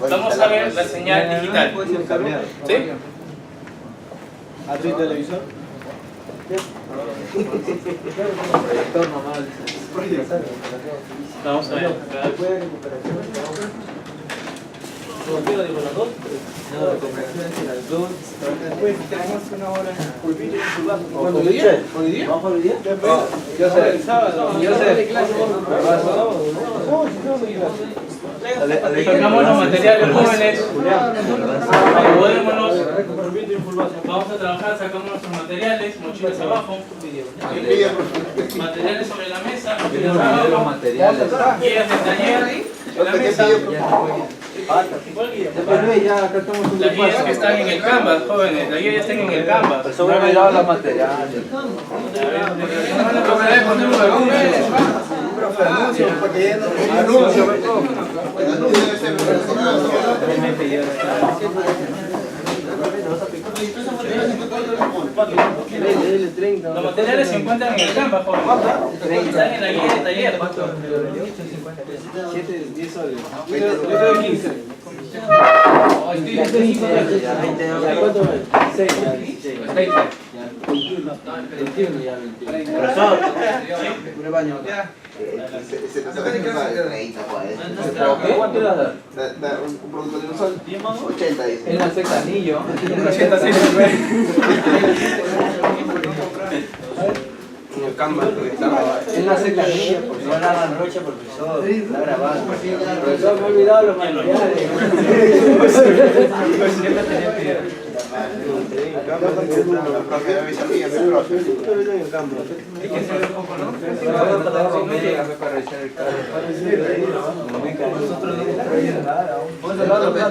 vamos a ver la señal digital. ¿Sí? ¿A tu televisor? Vamos a ver. ¿Cuándo hoy día? ¿Hoy día? ¿Vamos hoy día? Yo sé. El sábado. Yo sé. Sacamos los materiales jóvenes. Vamos a trabajar, sacamos nuestros materiales, mochilas abajo. Materiales sobre la mesa, mochilas abajo. materiales. Guías del taller en la mesa. Las guías que están en el Canvas, jóvenes, las guías ya están en el Canvas. Se me han olvidado los materiales. Los materiales se encuentran en el Canvas, jóvenes. Están en la guía de taller. 7, 10 soles. Yo doy 15. ¿Cuánto vale? 6. 20. 21 ya, 21. Profesor, un baño. ¿Cuánto le vas a dar? Un producto de un sol. 80 dice. Es una secta anillo. 80 en el Canvas, Es una secta anillo. No la hagan rocha, profesor. Está grabado. Profesor, me he olvidado los materiales. Hay que hacer un poco, ¿no? Me llega para revisar el carro.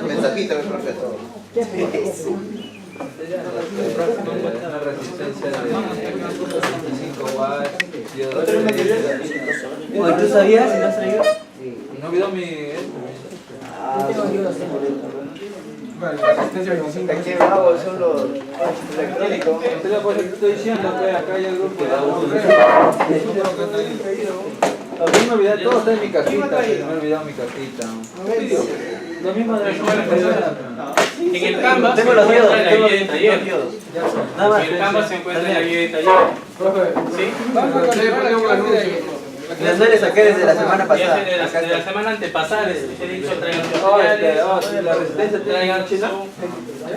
Mensajito, profesor. Una resistencia de 25 watts. ¿Tú sabías si no has traído? No olvidó mi... Qué bravos son los electrónicos. Pues estoy diciendo que acá hay el grupo de a mí me olvidé, todo está en mi cajita. Me he olvidado mi cajita. Lo mismo de En el Canvas se Tengo los encuentra diodos, la tengo guía de taller. Nada más. En el Canvas se encuentra la guía de taller. ¿Sí? Las no le saqué desde la semana Ya pasada. de la semana antepasada les he dicho traigan sus materiales, la resistencia traigan su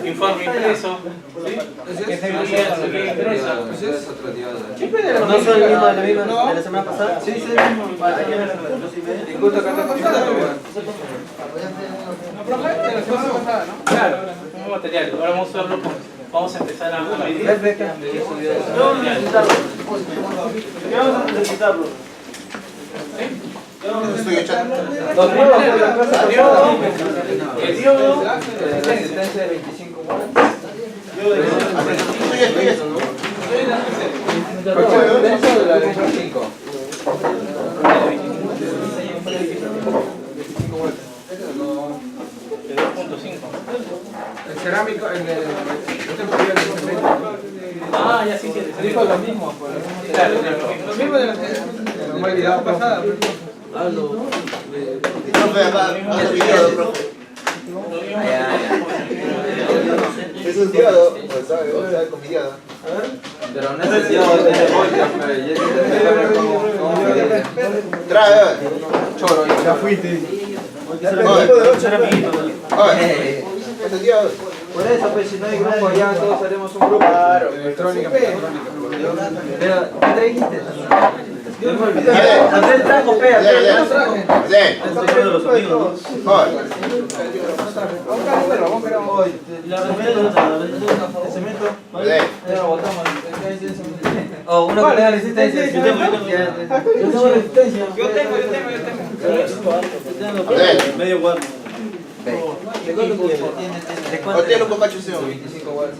informe impreso. ¿Sí? Su guía impresa. Es otro diodo. ¿No son el mismo de la semana pasada? Sí, sí, el mismo. Disculpa que anda Claro, un material. Ahora vamos a verlo. Vamos a empezar a medir. Vamos a necesitarlo. Estoy echando. Los nuevos de la casa El diodo, resistencia de 25 watts. Estoy esto, ¿no? Resistencia de la electro 5. Ah, ya sí, sí. Dijo lo mismo. Claro, Lo mismo de la normalidad pasada. Profe, acá, otro video, profe. Es un diodo, pues sabe con mi diodo. Pero no es el diodo de voltios, pero ya Trae, choro. Ya fuiste. oye, este diodo. Por eso, pues, si no hay grupo, ya todos haremos un grupo. Electrónica. Pero, ¿qué trajiste? Andrés trajo, Sí. O uno que tenga resistencia. Yo tengo resistencia. Yo tengo. Medio guardo. ¿O tiene un copacho ese? 25 watts.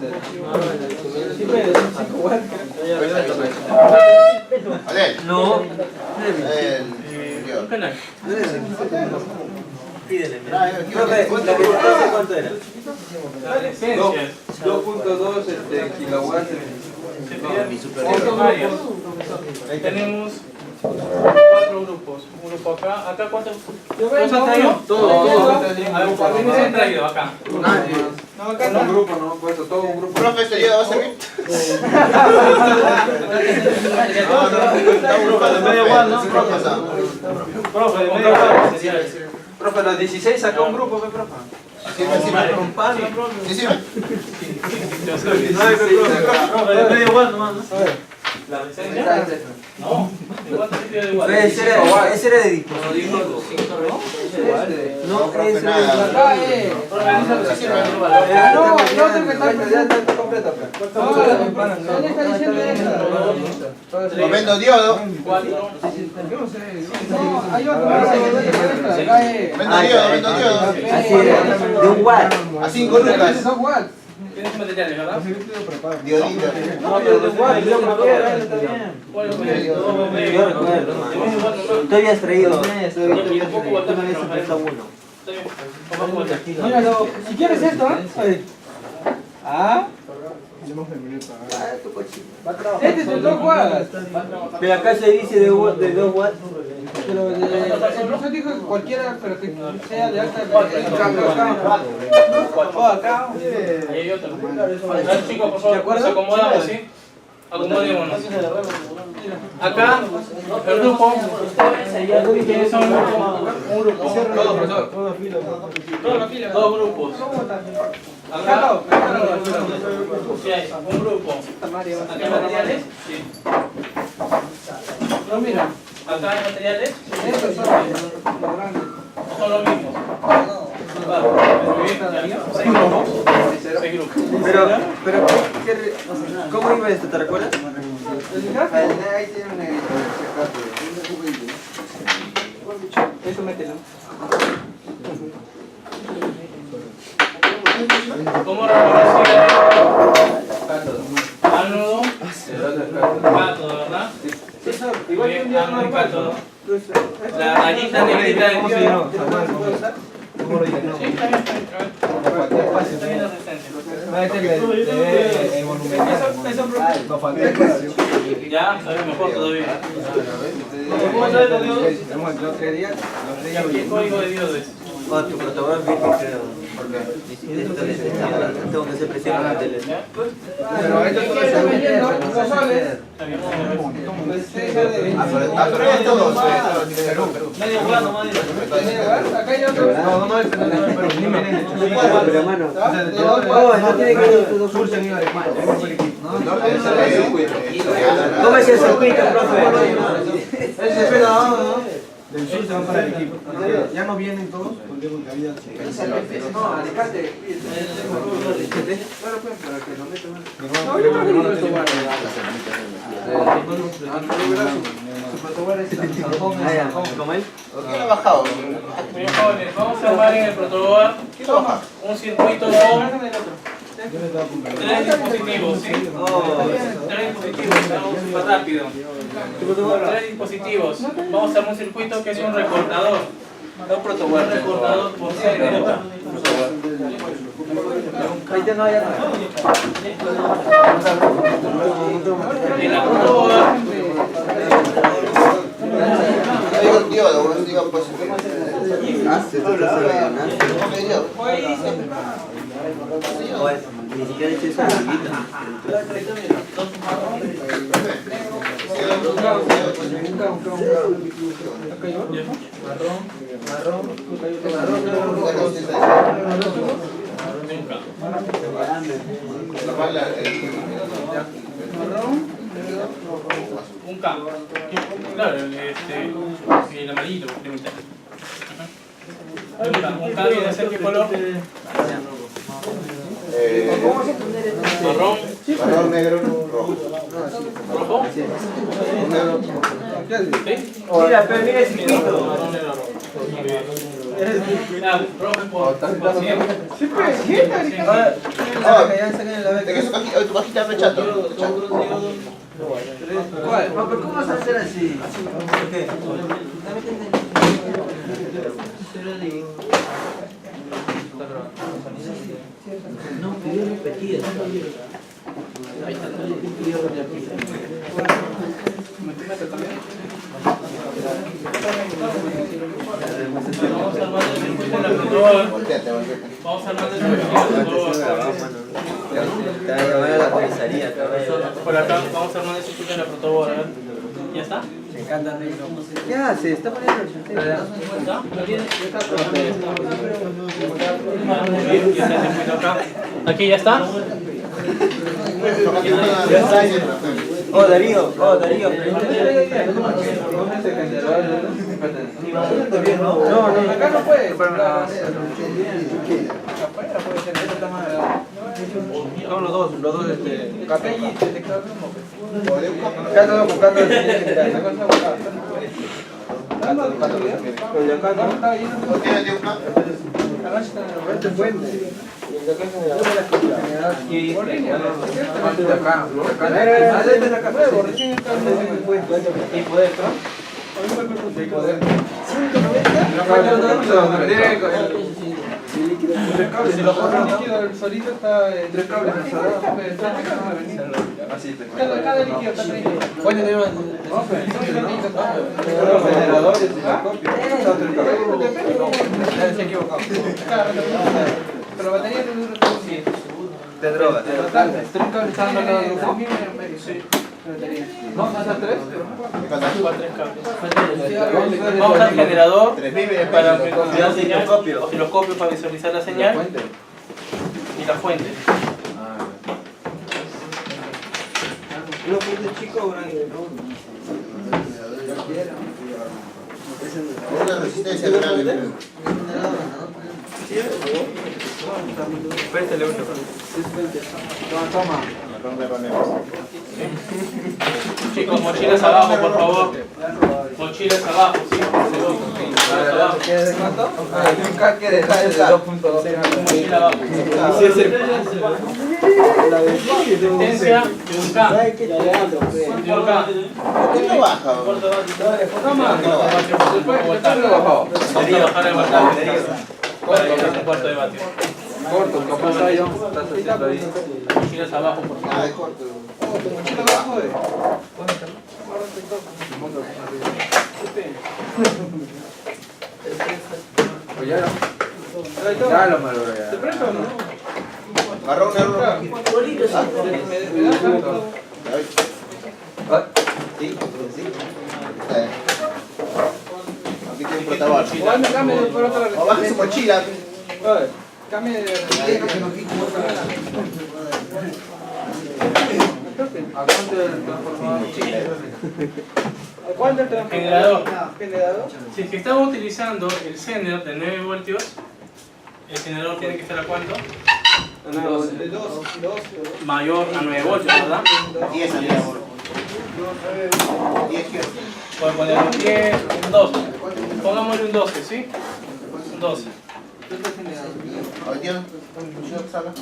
Adel. No. Un canal. ¿Cuánto era? La licencia. 2.2 kilowatts. Ahí tenemos 4 grupos. Un grupo acá. ¿Acá cuántos? ¿Todos han traído? Todos. A ver, ¿cuántos han traído acá? No, acá no. Un grupo, no, puesto todo un grupo. Profe, ¿este diodo va a servir? Profe, los 16 sacó un grupo, profe. Sí, sí. Medio guardo, mano. ¿La licencia? No. ¿Cuánto se pide de igual? Ese era de dispositivo. No, profe, nada. Lo vendo diodo. Vendo diodo. Así era, de un watt. A 5 lucas. Tienes materiales, ¿verdad? Diodito. ¿Cuál es el Yo recuerdo, tú habías traído, tú me habías prestado uno. Míralo, si quieres esto, este es de 2 watts. Pero acá se dice de 2 watts. Pero el profesor dijo que cualquiera, pero que sea de alta. Acá. Ahí hay otro. A ver, chicos, por favor, nos acomodamos, ¿sí? Acomodémonos. Acá, el grupo. ¿Quiénes son un grupo? Dos grupos. Acá, sí hay un grupo. ¿Acá hay materiales? Sí. No, mira, ¿Acá hay materiales? estos son los grandes. Son los mismos. Vale, muy bien, ya. 6 grupos. 6 grupos. Pero, ¿cómo iba esto? ¿Te recuerdas? ¿El gráfico? Ahí tiene un Eso mételo. ¿Cómo reconocer ánodo? Cátodo, ¿verdad? Igual que un día Ánodo y cátodo. normal. La rayita negrita del diodo. Sí, está bien, está bien. Está bien la resistencia. Ya, sabes mejor todavía. ¿Qué código de diodo es? Tu protocolo es virgen, creo. Tengo que hacer presión en la tele. ¿Ya? Pero esto todo está vendiendo, no sabes. Está bien. Medio guardo, madre. Acá hay otro. Pero mano, no tiene que ir dos cursos. ¿Cómo es el circuito, profe? Del sur se van para el equipo. Ya no vienen todos. Porque había. No, alejate. No, yo creo que no lo tomaron. ¿Cómo él? ¿Quién lo ha bajado? Bien, jóvenes, vamos a armar en el protoboard un circuito con 3 dispositivos, ¿sí? 3 dispositivos, vamos súper rápido. 3 dispositivos. Vamos a armar un circuito que es un recortador. Un recortador por serie. Ahorita no hay nada. En la protoboard, Ni siquiera he hecho esa amiguita. un K. Claro, el amarillo, de mitad. Un K viene a ser qué color? Marrón. Marrón, negro, rojo. ¿Rojo? Negro. ¿Sí? Mira, pero mira ese chiquito. Marrón, negro, rojo. Ah, rojo por 100. Tu cajita de chato. ¿Cuál? ¿Pero cómo vas a hacer así? ¿Por qué? No, pidió repetida. Ahí está. Pidió repetida. Vamos armando el circuito en la protoboard. Volteate, volteate. Vamos armando el circuito en la protoboard. Te va a llamar a la comisaría. Por acá, vamos armando el circuito en la protoboard. A ver. ¿Ya está? Me encanta negro. ¿Qué hace? Está poniendo el ¿Ya? ¿Lo tiene? Ya está el circuito acá. ¿Aquí ya está? Oh, Darío, No, acá no puede. Son los dos Capelli y detector de humo. Acá estamos buscando el general. Acá estamos si lo pones líquido el solito está en 3 cables encerrados. Cada líquido está 30. Bueno, tenemos generadores y la copia. Se equivocó. Pero batería no dura 100. de drogas. Total, 3 cables están acá. Sí. ¿No? ¿No son 3? Vamos al generador 3000 para que Ya osciloscopio. osciloscopio para visualizar la señal y la fuente. ¿Una fuente chico o grande? Una resistencia grande. Préstale uno. Toma. Chicos, mochilas abajo, por favor. Mochilas abajo, sí. Mochilas abajo. Un caque de 2.2. Mochila abajo. Resistencia de un K. De un K. ¿Por qué no baja? Hay que bajar el voltaje. Para llegar a un cuarto de vatio. Corto, ¿qué pasa ahí? Estás haciendo ahí. Mochilas abajo, por favor. Ah, es corto. Pues ya no. Ya lo malogré. ¿Te presto o no? Marrón, negro, rojo. Sí, sí. Aquí tiene un protagonista. Cambie por otra O baja su mochila. Cambie de... ¿A cuánto el transformador? ¿Cuánto el transformador? Generador. ¿Generador? Si es que estamos utilizando el Zener de 9 voltios, el generador tiene que estar a cuánto? De 2. Mayor a 9 voltios, ¿verdad? 10 al día. 10 kilos. Pueden poner un 10, un 12. Pongámosle un 12, ¿sí? Un 12. Hoy tiene un chino que salga.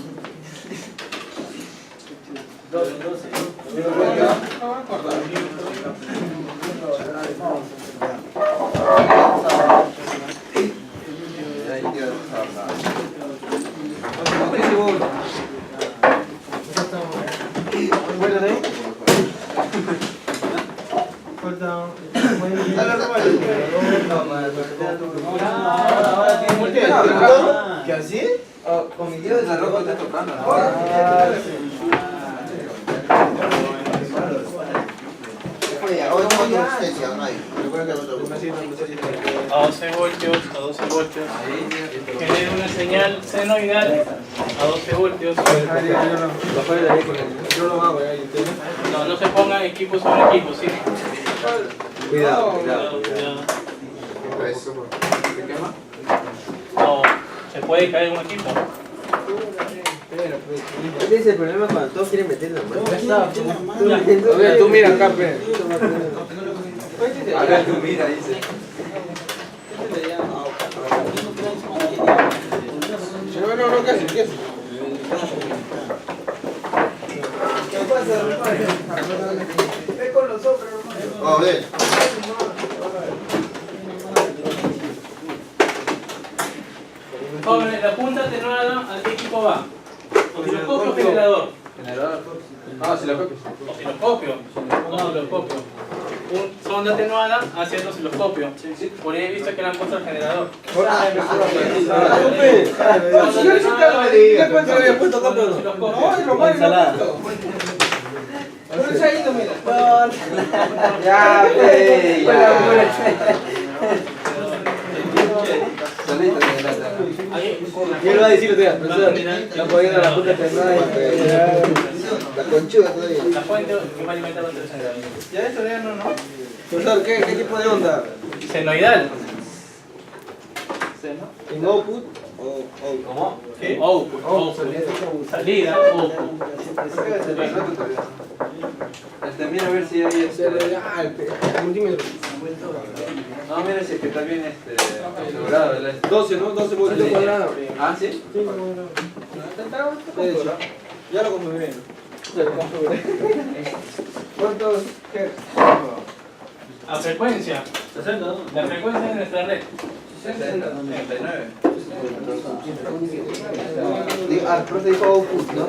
¿Cuánto uno. ¿Cuántos ahí? Falta. Ahora tiene multiplicar. ¿Qué así? Con mi dedo de la ropa está tocando. A 12 voltios, a 12 voltios. Genera una señal senoidal a 12 voltios. Yo lo hago ahí. No, no se pongan equipos sobre equipos, ¿sí? Cuidado, Cuidado, cuidado. cuidado. ¿Se quema? No, se puede caer un equipo. Ese es el problema cuando todos quieren meter la mano. A ver, tú mira acá, pe. A ver, tú mira, dice. No, casi. ¿Qué pasa, hermano? Ve con los otros, hermano. A ver. Jóvenes, la punta atenuada, ¿a qué equipo va? ¿Osciloscopio o generador? Generador. Ah, si lo copias. Osciloscopio. Osciloscopio. Un sonda atenuada hacia el osciloscopio. Por ahí he visto que le han puesto el generador. Ya, solito de la ¿Qué le va a decir usted? Profesor, no poniendo la puta temblada La conchuda todavía. La fuente que va a alimentar los tres generadores. Ya esto ya no. Profesor, ¿qué tipo de onda? Senoidal. ¿En output? ¿Cómo? Output. Salida. Output. Mira a ver si hay El multímetro. No, mira si es que está bien logrado. 12, ¿no? 12 voltios cuadrados. Ah, ¿sí? Ya lo comprobé. ¿Cuántos hertz? A frecuencia. La frecuencia de nuestra red. 69. Al profe dijo output, ¿no?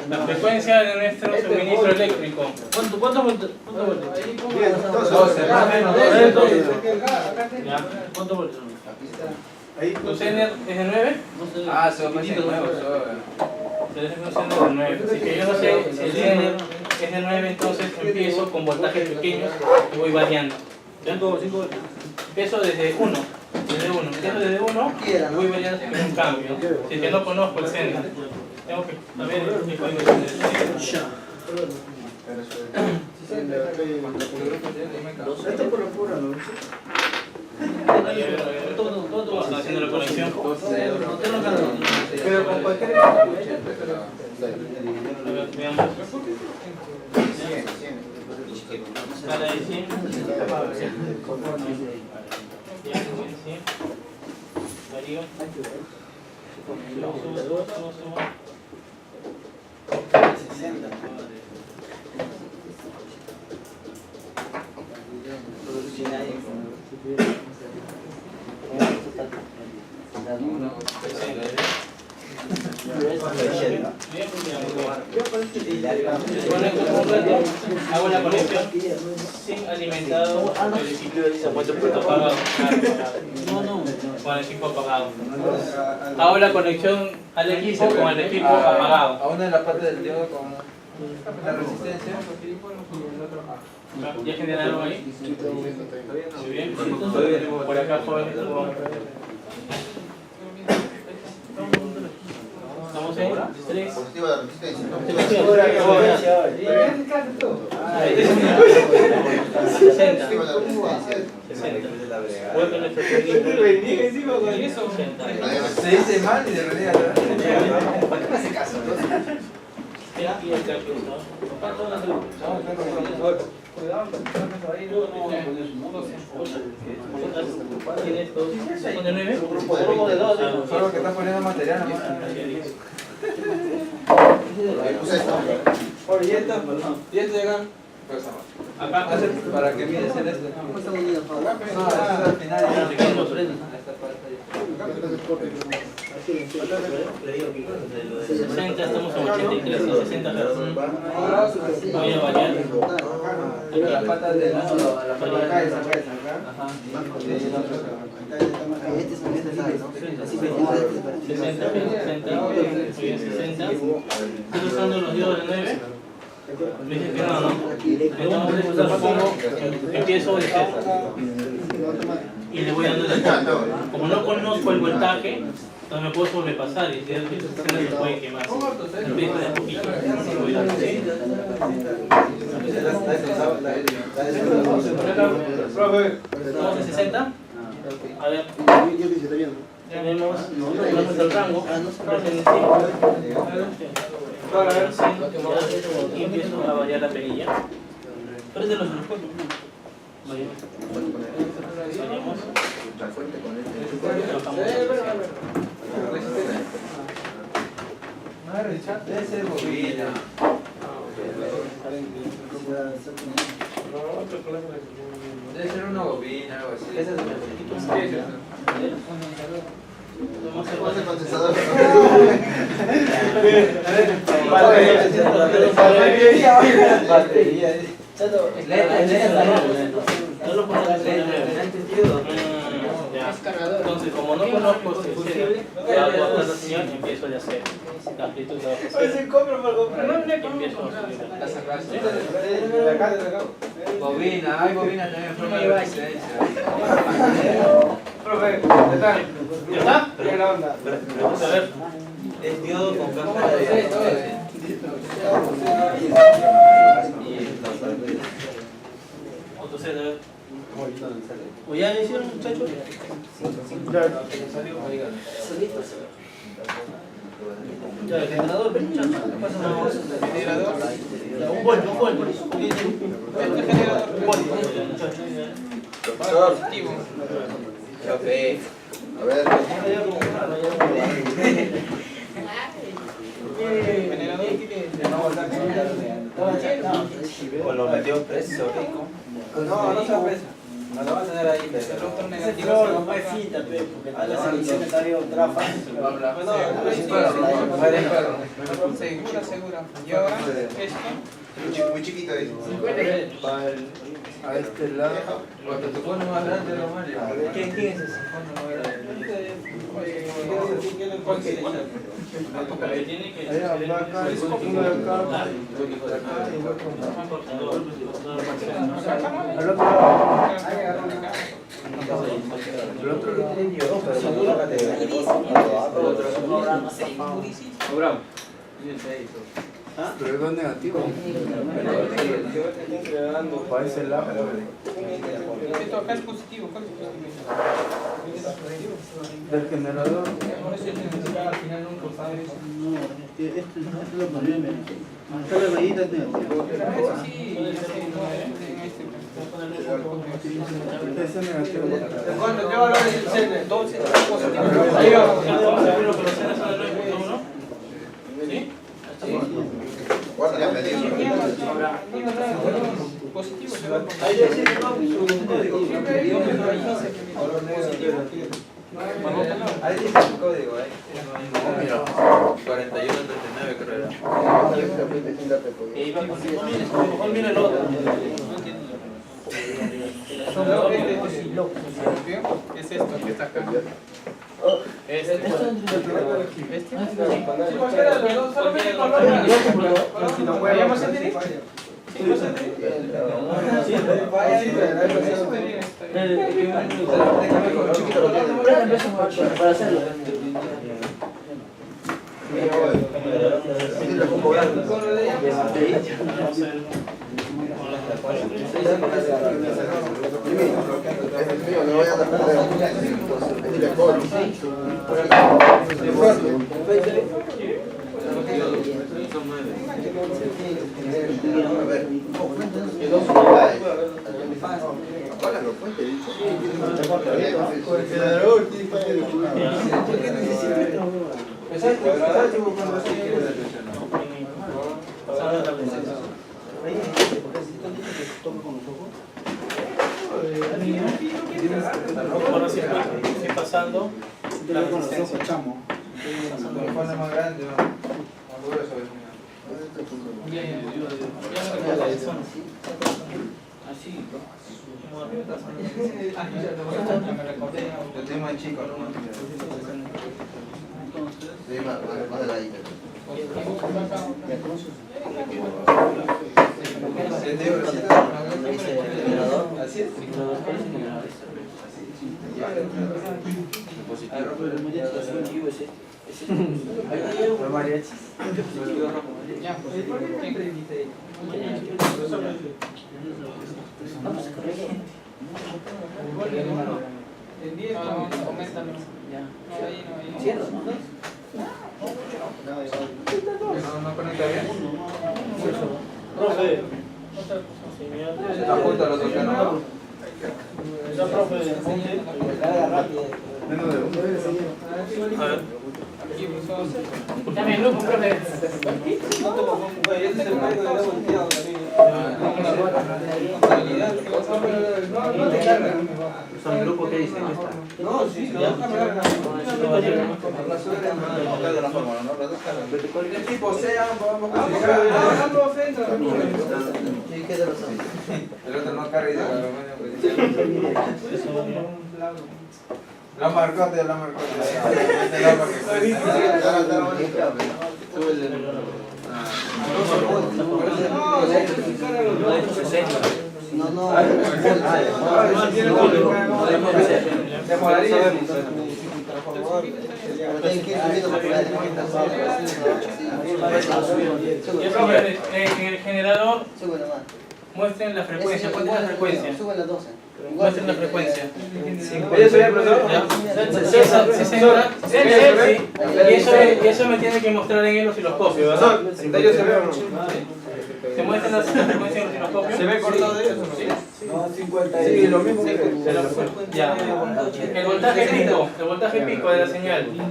La frecuencia de nuestro suministro eléctrico. ¿Cuánto voltios? 12, más o menos. ¿Cuánto voltios? ¿Tu Zener es de 9? Ah, son más nuevos. Entonces es un Zener de 9. Así que yo no sé si el Zener es de 9, entonces empiezo con voltajes pequeños y voy variando. ¿Ya? Empiezo desde 1. Empiezo desde 1, voy variando sin un cambio. Si es que no conozco el Zener, tengo que saber qué código tiene el Zener. Esto por lo puro, ¿no? Está haciendo la conexión. Pero con cualquier Veamos. Para ahí 100. Varío. Subo. Hago la conexión sin alimentado el equipo apagado. Con el equipo apagado. Hago la conexión al equipo con el equipo apagado. A una de las partes del diodo con la resistencia. ¿Ya generaron ahí? ¿Sí bien? Por acá jóvenes. ¿Estamos en 3? Positiva la resistencia, ¿no? 60. Positiva la resistencia. Vuelve nuestro encima, y eso, 60. Se dice mal y de realidad. Y el cambio, ¿Tienes dos? ¿Son de 9? Grupo de 2. Solo que estás poniendo material nomás. Ahí puse esto. Oye, ¿y esto llega? Acá. Para que mides en este. No, eso es al final. Esta Esta parte. 60, estamos en 83, 60 Hz. Voy a variar. La pata de lado a la pata de Acá es, lado. acá es, acá. Ajá. Este es un 60, ¿no? 60, 60. Estoy usando los diodos de 9. Me dije que no. Entonces, supongo, empiezo de 0. Y le voy dando el dato. Como no conozco el voltaje, entonces me puedo sobrepasar y si es que se puede quemar. Empiezo de a poquito. Voy dando así. Estamos en 60. A ver. Tenemos el rango. Y empiezo a variar la perilla. Pero es de los osciloscopios. Variamos. Debe ser bobina. Debe ser una bobina, algo así. Ese es el entonces, como no conozco este fusible, ya hago hasta la señal y empiezo a hacer la amplitud de la empiezo a subir. Bobina, hay bobina también en forma de resistencia. Profe, ¿qué tal? ¿Ya está? ¿Qué la onda? Vamos a ver. Es diodo con cámara de Otro set, a ver. ¿O ya le hicieron, muchachos? Ya, el generador, muchachos. Un volt. Este generador, un volt, muchachos. Profesor. Profe. A ver. O lo metió preso, rico. No se apresa. No lo vas a tener ahí, pero no es cinta, porque a la selección me salió otra fase. Segura. ¿Y ahora? ¿Esto? Muy chiquito ahí. A este lado. Cuando tu fondo más grande, lo más. ¿Quién es ese? Tiene que Pero es negativo. Para ese lado. Esto acá es positivo. ¿Cuál es positivo? Del generador. Por eso yo necesitaba al final nunca usar eso. Esto lo pondría en solo el rayito es negativo. Eso sí, ¿Cuánto? ¿Qué valor es el C? Entonces, positivo. ahí va. Estamos seguros que los ceros son de 9.1. ¿Sí? Guarda, ya me dijo. Positivo se va a poner. Ahí debe ser su código. Ahí dice el código, ahí. Mira, 4139 creo era. Mejor mira el otro. Es esto que está acá. Cualquiera de los dos, solamente color. Si lo movemos en Para hacerlo. No voy a dar perder. A ver. Hola, no puede. Ahora sí estoy pasando. la resistencia. Cuando pone más grande, ¿no? Más grueso es mío. Ya me recuerdo eso. Así. Ya me recordé. Yo estoy más chico, ¿no? Sí, más de la isla. Así es. El 10, coméntalo. ¿No conecta bien? Profe, Se la junta los dos, ¿no? ya profe, A ver. Dame el grupo, profe. ¿Son grupos que dicen? No, sí, los dos cargan. El tipo sea, vamos a el otro no carga y la marcó, la marcó. En el generador muestren la frecuencia. ¿Cuál es la frecuencia? Muestren la frecuencia. Y eso me tiene que mostrar en el osciloscopio, ¿verdad? ¿Se muestra la frecuencia en el osciloscopio? ¿Se ve cortado de eso? No, 50. Sí, lo mismo que Ya. El voltaje pico de la señal. El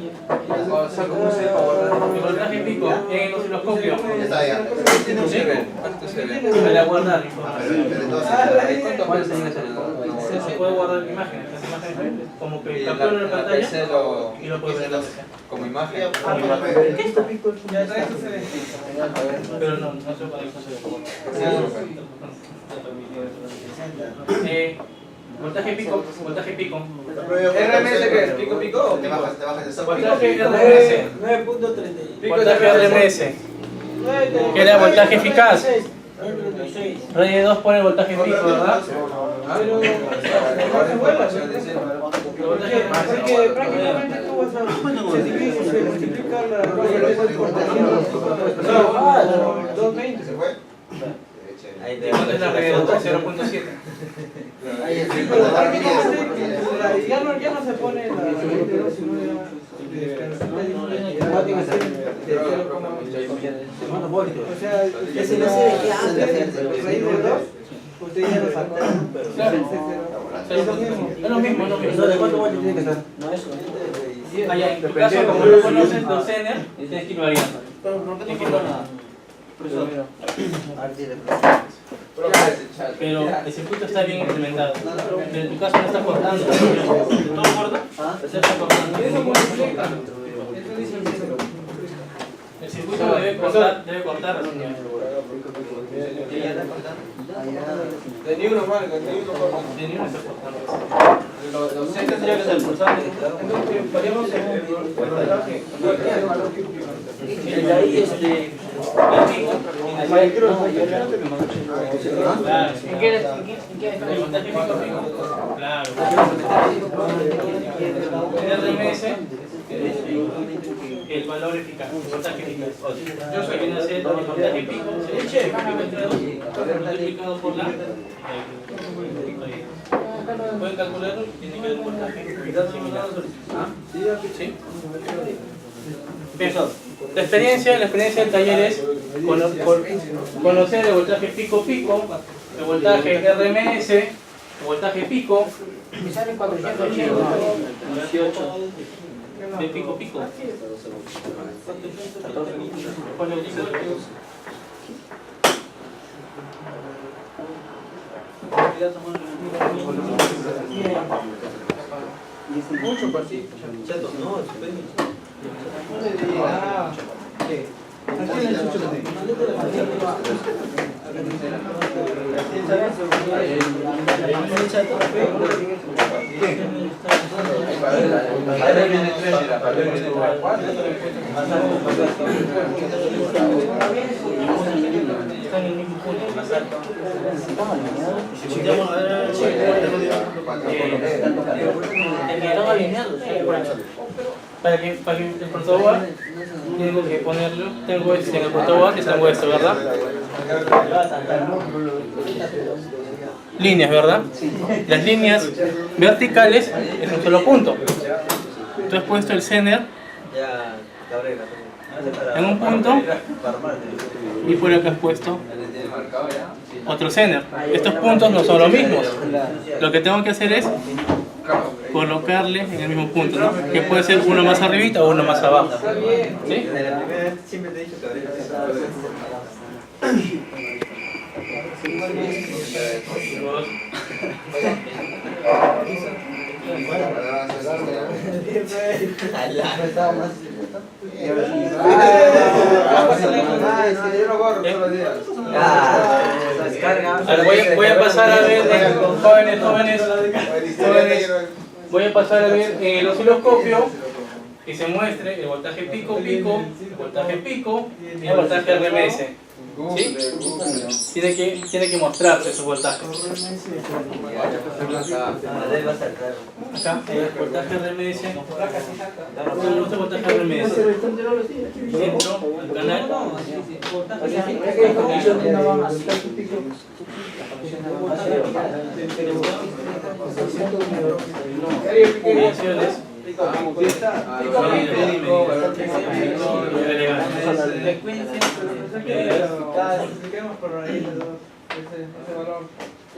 voltaje pico en el osciloscopio. Está ya. Para guardar. ¿Cuál sería ese? Se puede guardar imágenes. Las imágenes como que capturan la pantalla y lo puedes ver en la mesa. como imagen. ¿Qué está pico? Ya está, esto se ve. Pero no se puede. Voltaje pico. ¿RMS qué es? ¿Pico pico o Te bajas el software. Voltaje RMS. 9.30. Voltaje RMS. Que era voltaje eficaz. 36. Rey de 2 pone el voltaje pico, ¿verdad? Porque prácticamente tú vas a se multiplica la 220. ¿Se fue? ¿Y cuánto es la rey de 2? 0.7. Ya no se pone la 22, sino o sea, que se le hace antes de raíz de 2, usted ya lo sacó. Es lo mismo. ¿De cuánto vueltas tiene que estar? No, eso. Allá, en tu caso, como no conoces los zener, tienes que ir variando. Pero el circuito está bien implementado. Pero en tu caso no está cortando. ¿Todo corta? Se está cortando. El circuito debe cortar la señal. De ni uno mal, de ni uno corto. De ni uno está cortando. Los C tendría que ser pulsante. De ahí El voltaje pico. Claro. El RMS, el valor eficaz, el voltaje eficaz. Yo soy quien hace el voltaje pico, entre 2, multiplicado por la. Pueden calcularlo, tiene que ver el voltaje similar. ¿Sí? Bien. La experiencia del taller es conocer el voltaje pico, el voltaje RMS, el voltaje pico, me salen 480. 18 de pico. Mucho pasito. Chato, no, Están en el mismo punto, más alto. Para que el protoboard tengo que ponerlo, tengo este en el protoboard que tengo esto, ¿verdad? Líneas, ¿verdad? Las líneas verticales es un solo punto. Tú has puesto el center en un punto y por acá has puesto otro center. Estos puntos no son los mismos. Lo que tengo que hacer es colocarle en el mismo punto, ¿no? Que puede ser uno más arribita o uno más abajo. ¿Sí? siempre te he dicho que habría que Voy a pasar a ver, jóvenes, voy a pasar a ver en el osciloscopio que se muestre el voltaje pico-pico, el voltaje pico y el voltaje RMS. ¿Sí? Tiene que mostrarse esos voltajes. Acá, el voltaje RMS. ¿Dónde está el voltaje RMS? Dentro del canal. Mediciones.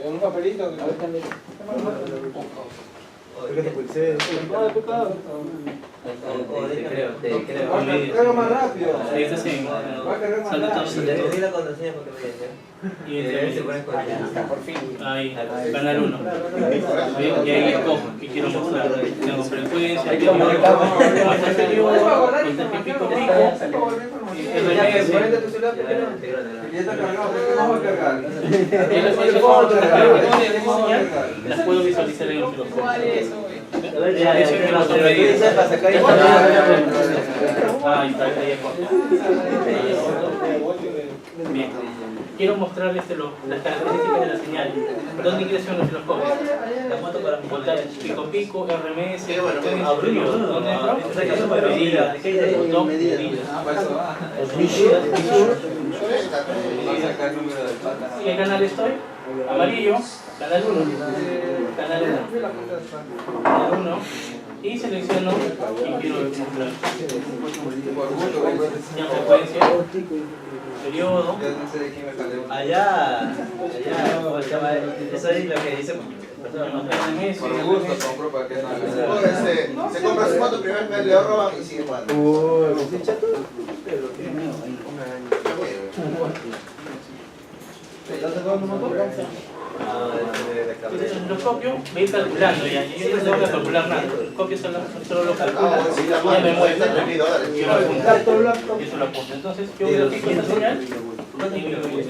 Un papelito. Carga más rápido. Ahí está así. Di la contraseña porque me dice. Y Se ponen con ahí, canal 1. Y ahí escojo que quiero mostrar. Tengo frecuencia, voltaje periodo, voltaje pico pico, RMS. Las puedo visualizar en el osciloscopio. Ahí está, ahí es. Bien. Quiero mostrarles las características de la señal. ¿Dónde ingresan los osciloscopios? Voltaje pico-pico, RMS, periodo. ¿Dónde entro? Medidas. Botón, medidas. ¿Y qué canal estoy? Amarillo, canal 1. Canal 1. Canal 1. Y selecciono y quiero mostrar. Ya frecuencia, periodo. Allá, ¿cómo se llama? Eso es lo que dice. Por gusto compro para que no. Se compra su moto, primero vez le roban y sigue jugando. Entonces el osciloscopio me ir calculando ya, yo no tengo que calcular nada, el osciloscopio solo lo calcula y ya me muestra, ¿no? Yo lo apunto, y eso lo apunto. Entonces yo verifico esta señal y me lo voy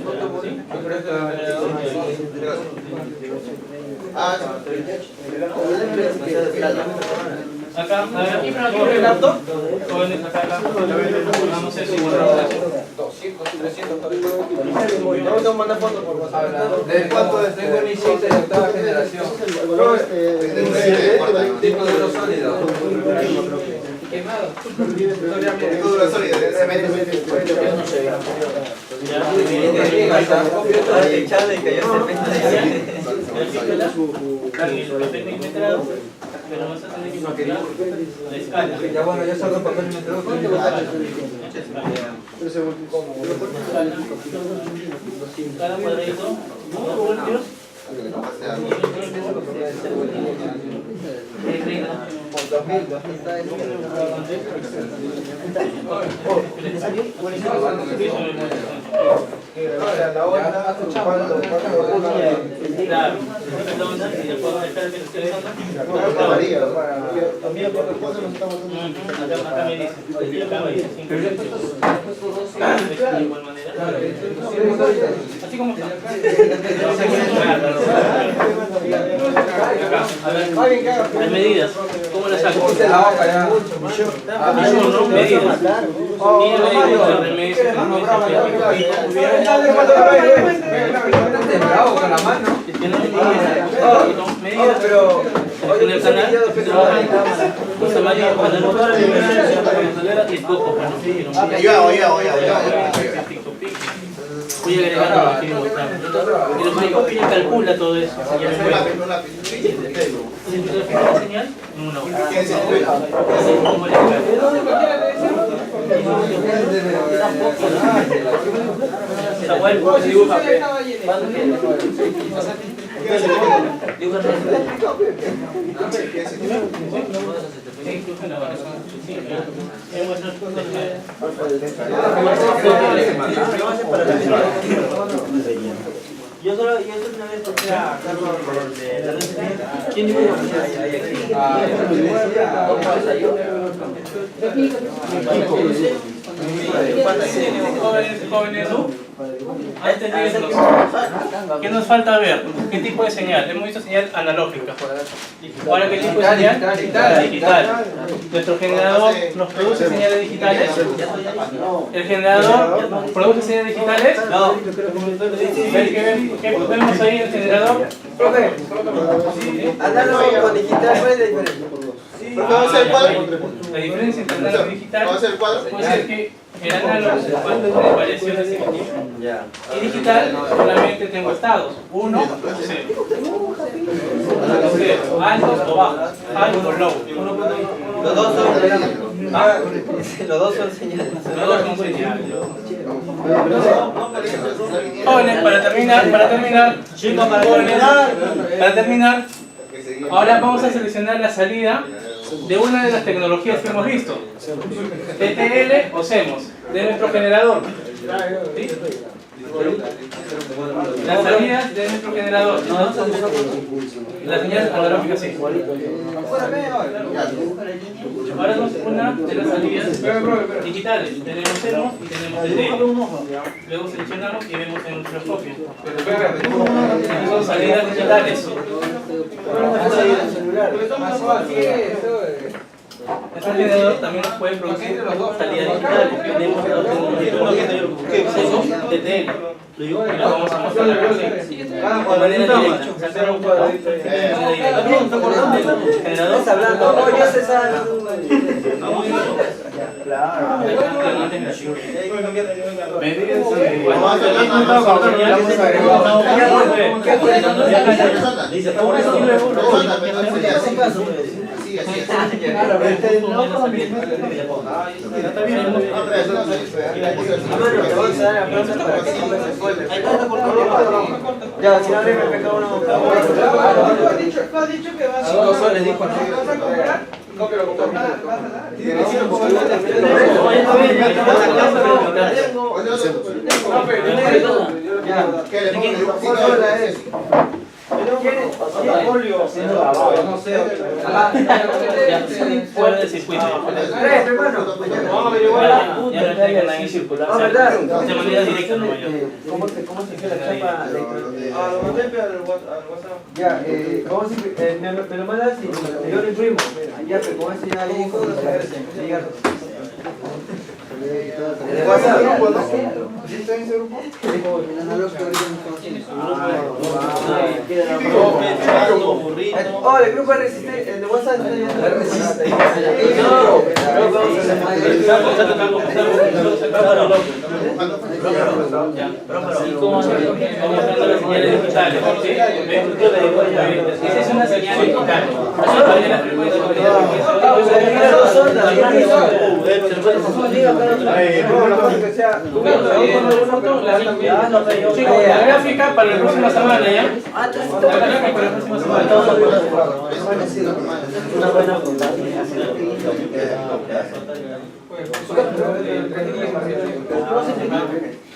a acá, aquí me lo el laptop, jóvenes acá, vamos a eso y borramos eso. 200, 300, no manda fotos por WhatsApp. ¿De cuánto es? Tengo un i7 de octava generación. Tipo de los sólidos. Quemado. Tipo de los sólidos, de cemento. Pero vas a tener que calcular la escala. Ya bueno, ya salgo el papel y me entrego. Cada cuadradito, 2 voltios. La onda, cuando Claro. Y después dejar que lo esté usando. No varía. Acá me dice. Acá me dice 5 de igual manera. Así como está. A ver, las medidas. ¿Cómo las saco? Millón, ¿no? Medidas. Y el bravo con la mano. medidas, pero en el canal los amarillos para el motor y el coco para voy agregando lo que quiero mostrar. Y los microscopios calcula todo eso. La señal en una hora. Yo solo una vez toqué a Carlos de la residencia. ¿Quién dibuja? Jóvenes, ¿qué nos falta ver? ¿Qué tipo de señal? Hemos visto señal analógica. Ahora, ¿qué tipo de señal? Digital. Nuestro generador nos produce señales digitales. ¿El generador produce señales digitales? No. ¿Qué vemos ahí en el generador? Análogo con digital, ¿cuál es la diferencia? Vamos a hacer el cuadro. La diferencia entre análogo y digital Vamos a hacer el cuadro. puede ser que el análogo tiene variaciones significativas y digital solamente tengo estados 1 o 0, altos o bajos, high o low. Los dos son señales. Los dos son señales. Jóvenes, para terminar, ahora vamos a seleccionar la salida de una de las tecnologías que hemos visto, TTL o CMOS, de nuestro generador. ¿Sí? Las salidas de nuestro generador, las señales analógicas sí. Ahora vamos a una de las salidas digitales. Tenemos CMOS y tenemos TTL. Luego seleccionamos y vemos en un microscopio. Son salidas digitales. Este generador también nos puede producir salidas digitales. Tenemos dos CMOS TTL. Lo digo y lo vamos a mostrar acá. De manera directa. Sacar un cuadradito. Generador hablando. Oye, César. Ya, si no le me pegó uno. Ha dicho que va a 5 soles, dijo. No, que lo compró. Fuera del circuito. Vamos a averiguar. Ya no tengan ahí circular. De manera directa no yo. ¿Cómo se queda la chapa? Lo mandé al WhatsApp. Ya, ¿cómo se me lo mandas y yo lo imprimo? Ya, pero ¿cómo se llama ahí? ¿De WhatsApp? ¿Sí está en ese grupo? Oh, el grupo de resistencia, el de WhatsApp está ¿Y cómo hacemos? Vamos a hacer las señales digitales. Esa es una señal digital. Así varía la frecuencia. La gráfica para la próxima semana, ¿ya? La gráfica para la próxima semana. una buena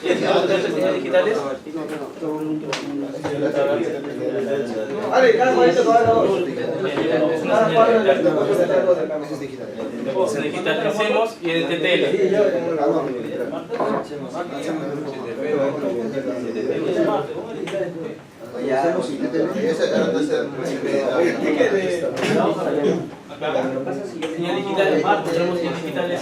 Sí, hacer señales digitales? Vale, cada cuadrito que haga dos. Es una señal digital. Se digitalicemos y en TTL. Señal digital, tenemos señales digitales.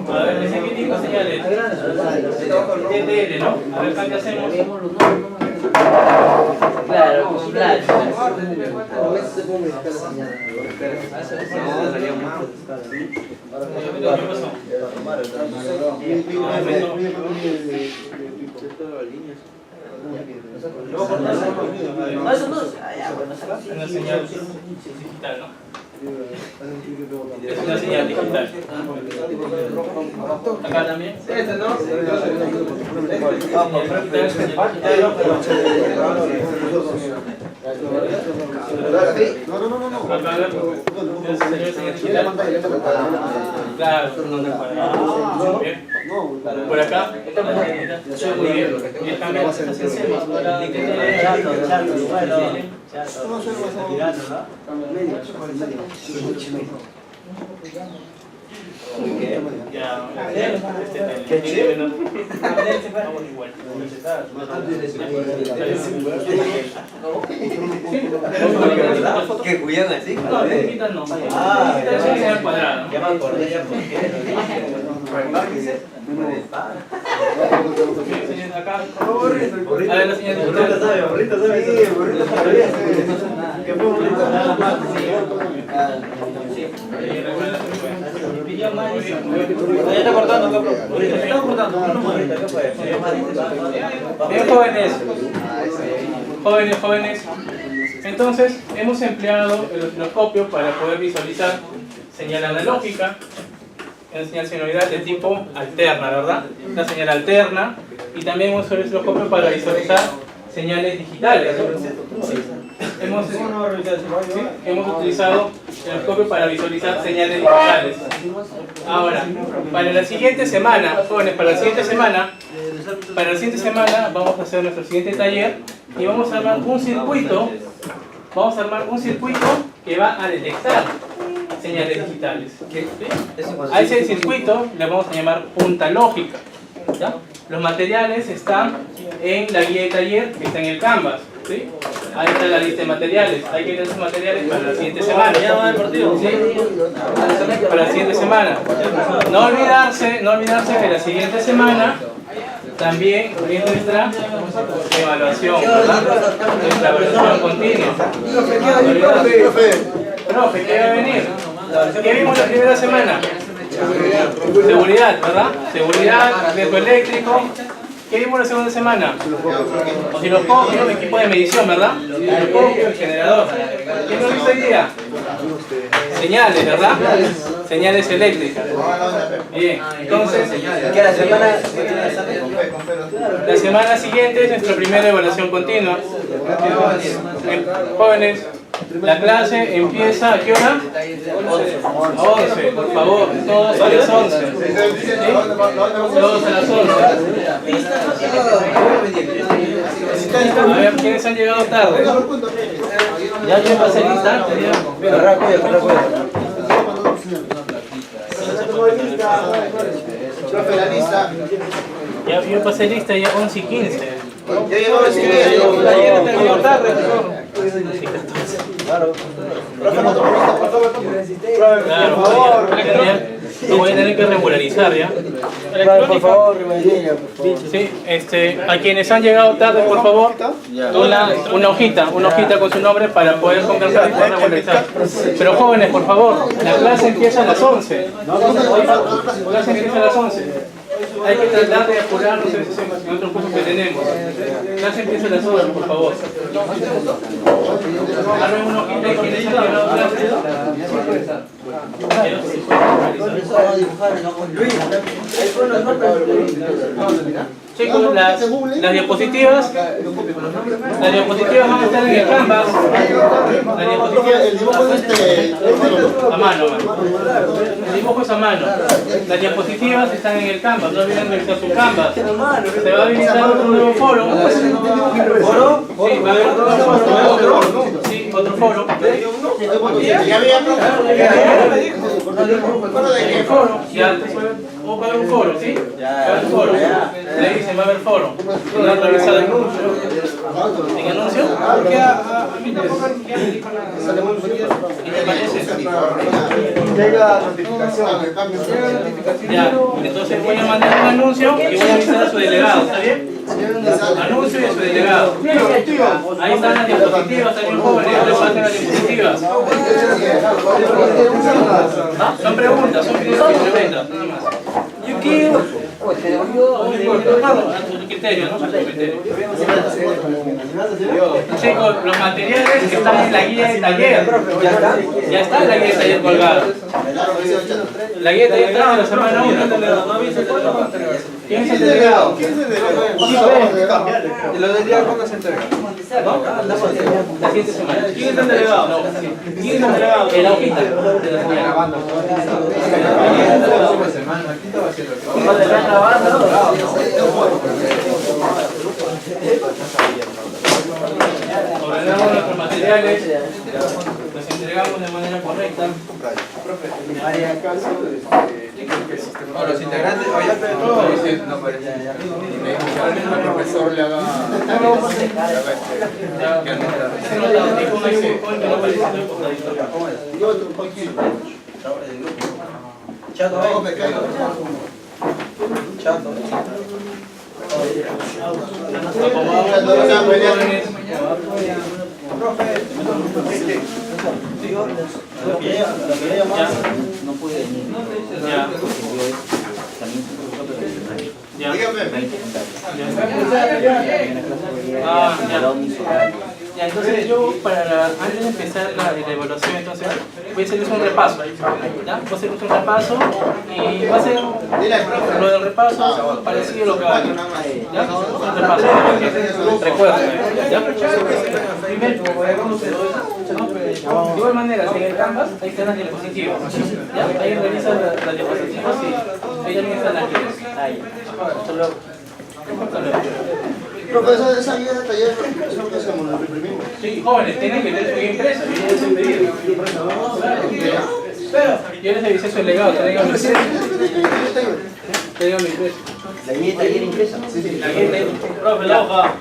A ver, ese que dijo señales. TTL, ¿no? A ver, ¿qué hacemos? Claro, con flash. Una señal digital, ¿no? Es una señal digital. Acá también. Claro, muy bien. Por acá. Muy bien. Y también ¿Qué cuyan así? no, digital no. Digital es una señal cuadrada. Ya me acordé ya por qué. Acá. A ver la señal digital. Ya está cortando, cabrón. Está cortando. Bien, jóvenes. Entonces, hemos empleado el osciloscopio para poder visualizar señal analógica, una señal senoidal de tipo alterna, ¿verdad? Una señal alterna, y también hemos usado el osciloscopio para visualizar señales digitales. Hemos utilizado el osciloscopio para visualizar señales digitales. Ahora, para la siguiente semana, jóvenes, para la siguiente semana vamos a hacer nuestro siguiente taller y vamos a armar un circuito. Vamos a armar un circuito que va a detectar señales digitales. ¿Sí? A ese circuito le vamos a llamar punta lógica. ¿Ya? Los materiales están en la guía de taller que está en el Canvas. ¿Sí? Ahí está la lista de materiales. Hay que tener esos materiales para la siguiente semana. ¿Sí? Para la siguiente semana. No olvidarse que la siguiente semana también es nuestra evaluación, ¿verdad? Nuestra evaluación continua. Profe, ¿qué va a venir? ¿Qué vimos la primera semana? Seguridad, ¿verdad? Seguridad, riesgo eléctrico. ¿Qué vimos la segunda semana? Osciloscopio, equipo de medición, ¿verdad? Osciloscopio, el generador. ¿Qué nos dice hoy día? Señales, ¿verdad? Señales eléctricas. Bien, entonces, la semana siguiente es nuestra primera evaluación continua. Jóvenes, la clase empieza ¿a qué hora? 11, por favor, todos a las 11. ¿Sí? Todos a las 11. A ver, ¿quiénes han llegado tarde? Ya yo pasé lista. Ya yo pasé lista ya 11:15. Ya llegó el Ayer terminó tarde, Claro, lo voy a tener que regularizar ya. Por favor, Sí, a quienes han llegado tarde, por favor, una hojita con su nombre para poder concretar y poder regularizar. Pero jóvenes, por favor, la clase empieza a las 11. La clase empieza a las 11. Hay que tratar de apurarnos en otros cursos que tenemos. La clase empieza a las 11, por favor. Armen una hojita y quienes han llegado tarde. Luis, ahí fue los nombres. Chicos, las diapositivas van a estar en el Canvas. Las diapositivas El dibujo es a mano. El dibujo es a mano. Las diapositivas están en el Canvas. No olviden revisar su Canvas. Se va a habilitar otro nuevo foro. ¿Foro? Sí, va a haber otro foro. Sí, otro foro. Ya había ¿Qué foro? Ya, va a haber un foro, ¿sí? Va a haber un foro. Le dicen, va a haber foro. ¿No han revisado el anuncio? ¿En anuncio? Porque a mí tampoco me dijo nada. ¿Y te parece? Llega notificación. Ya, entonces voy a mandar un anuncio y voy a avisar a su delegado, ¿está bien? Anuncio y a su delegado. Ahí están las diapositivas, también jóvenes, repasen las diapositivas. Son preguntas, son preguntas, nada más. Yo quiero. A tu criterio, ¿no? A tu criterio. Chicos, los materiales que están en la guía de taller. Ya está la guía de taller colgada. La guía de taller está en la semana 1. ¿Quién es el delegado? ¿Y lo del día cuándo se entrega? La siguiente semana. ¿Quién es el delegado? ¿Quién es el delegado? El hojita. Ordenamos nuestros materiales, los entregamos de manera correcta. Los integrantes, ya pero todo. No parece. El profesor le haga. Chato, Me caigo. chato. No pude venir. Ya, entonces yo antes de empezar la evaluación, entonces voy a hacerles un repaso. ¿Ya? Voy a hacerles un repaso y va a ser lo del repaso parecido a lo que va a hacer. ¿Ya? Un repaso. Recuerden. ¿Ya? Primero, de igual manera, en el Canvas ahí están las diapositivas. ¿Ya? Ahí revisan las diapositivas y ahí también están las guías. Hasta luego. Profesor, esa guía de taller es lo que hacemos, lo imprimimos. Sí, jóvenes, tienen que tener su guía impresa, yo les he pedido. Pero, yo les avisé su delegado, traigan mi impresa. Traigan mi impresa. La guía de taller impresa. La guía de taller. Profe, la hoja.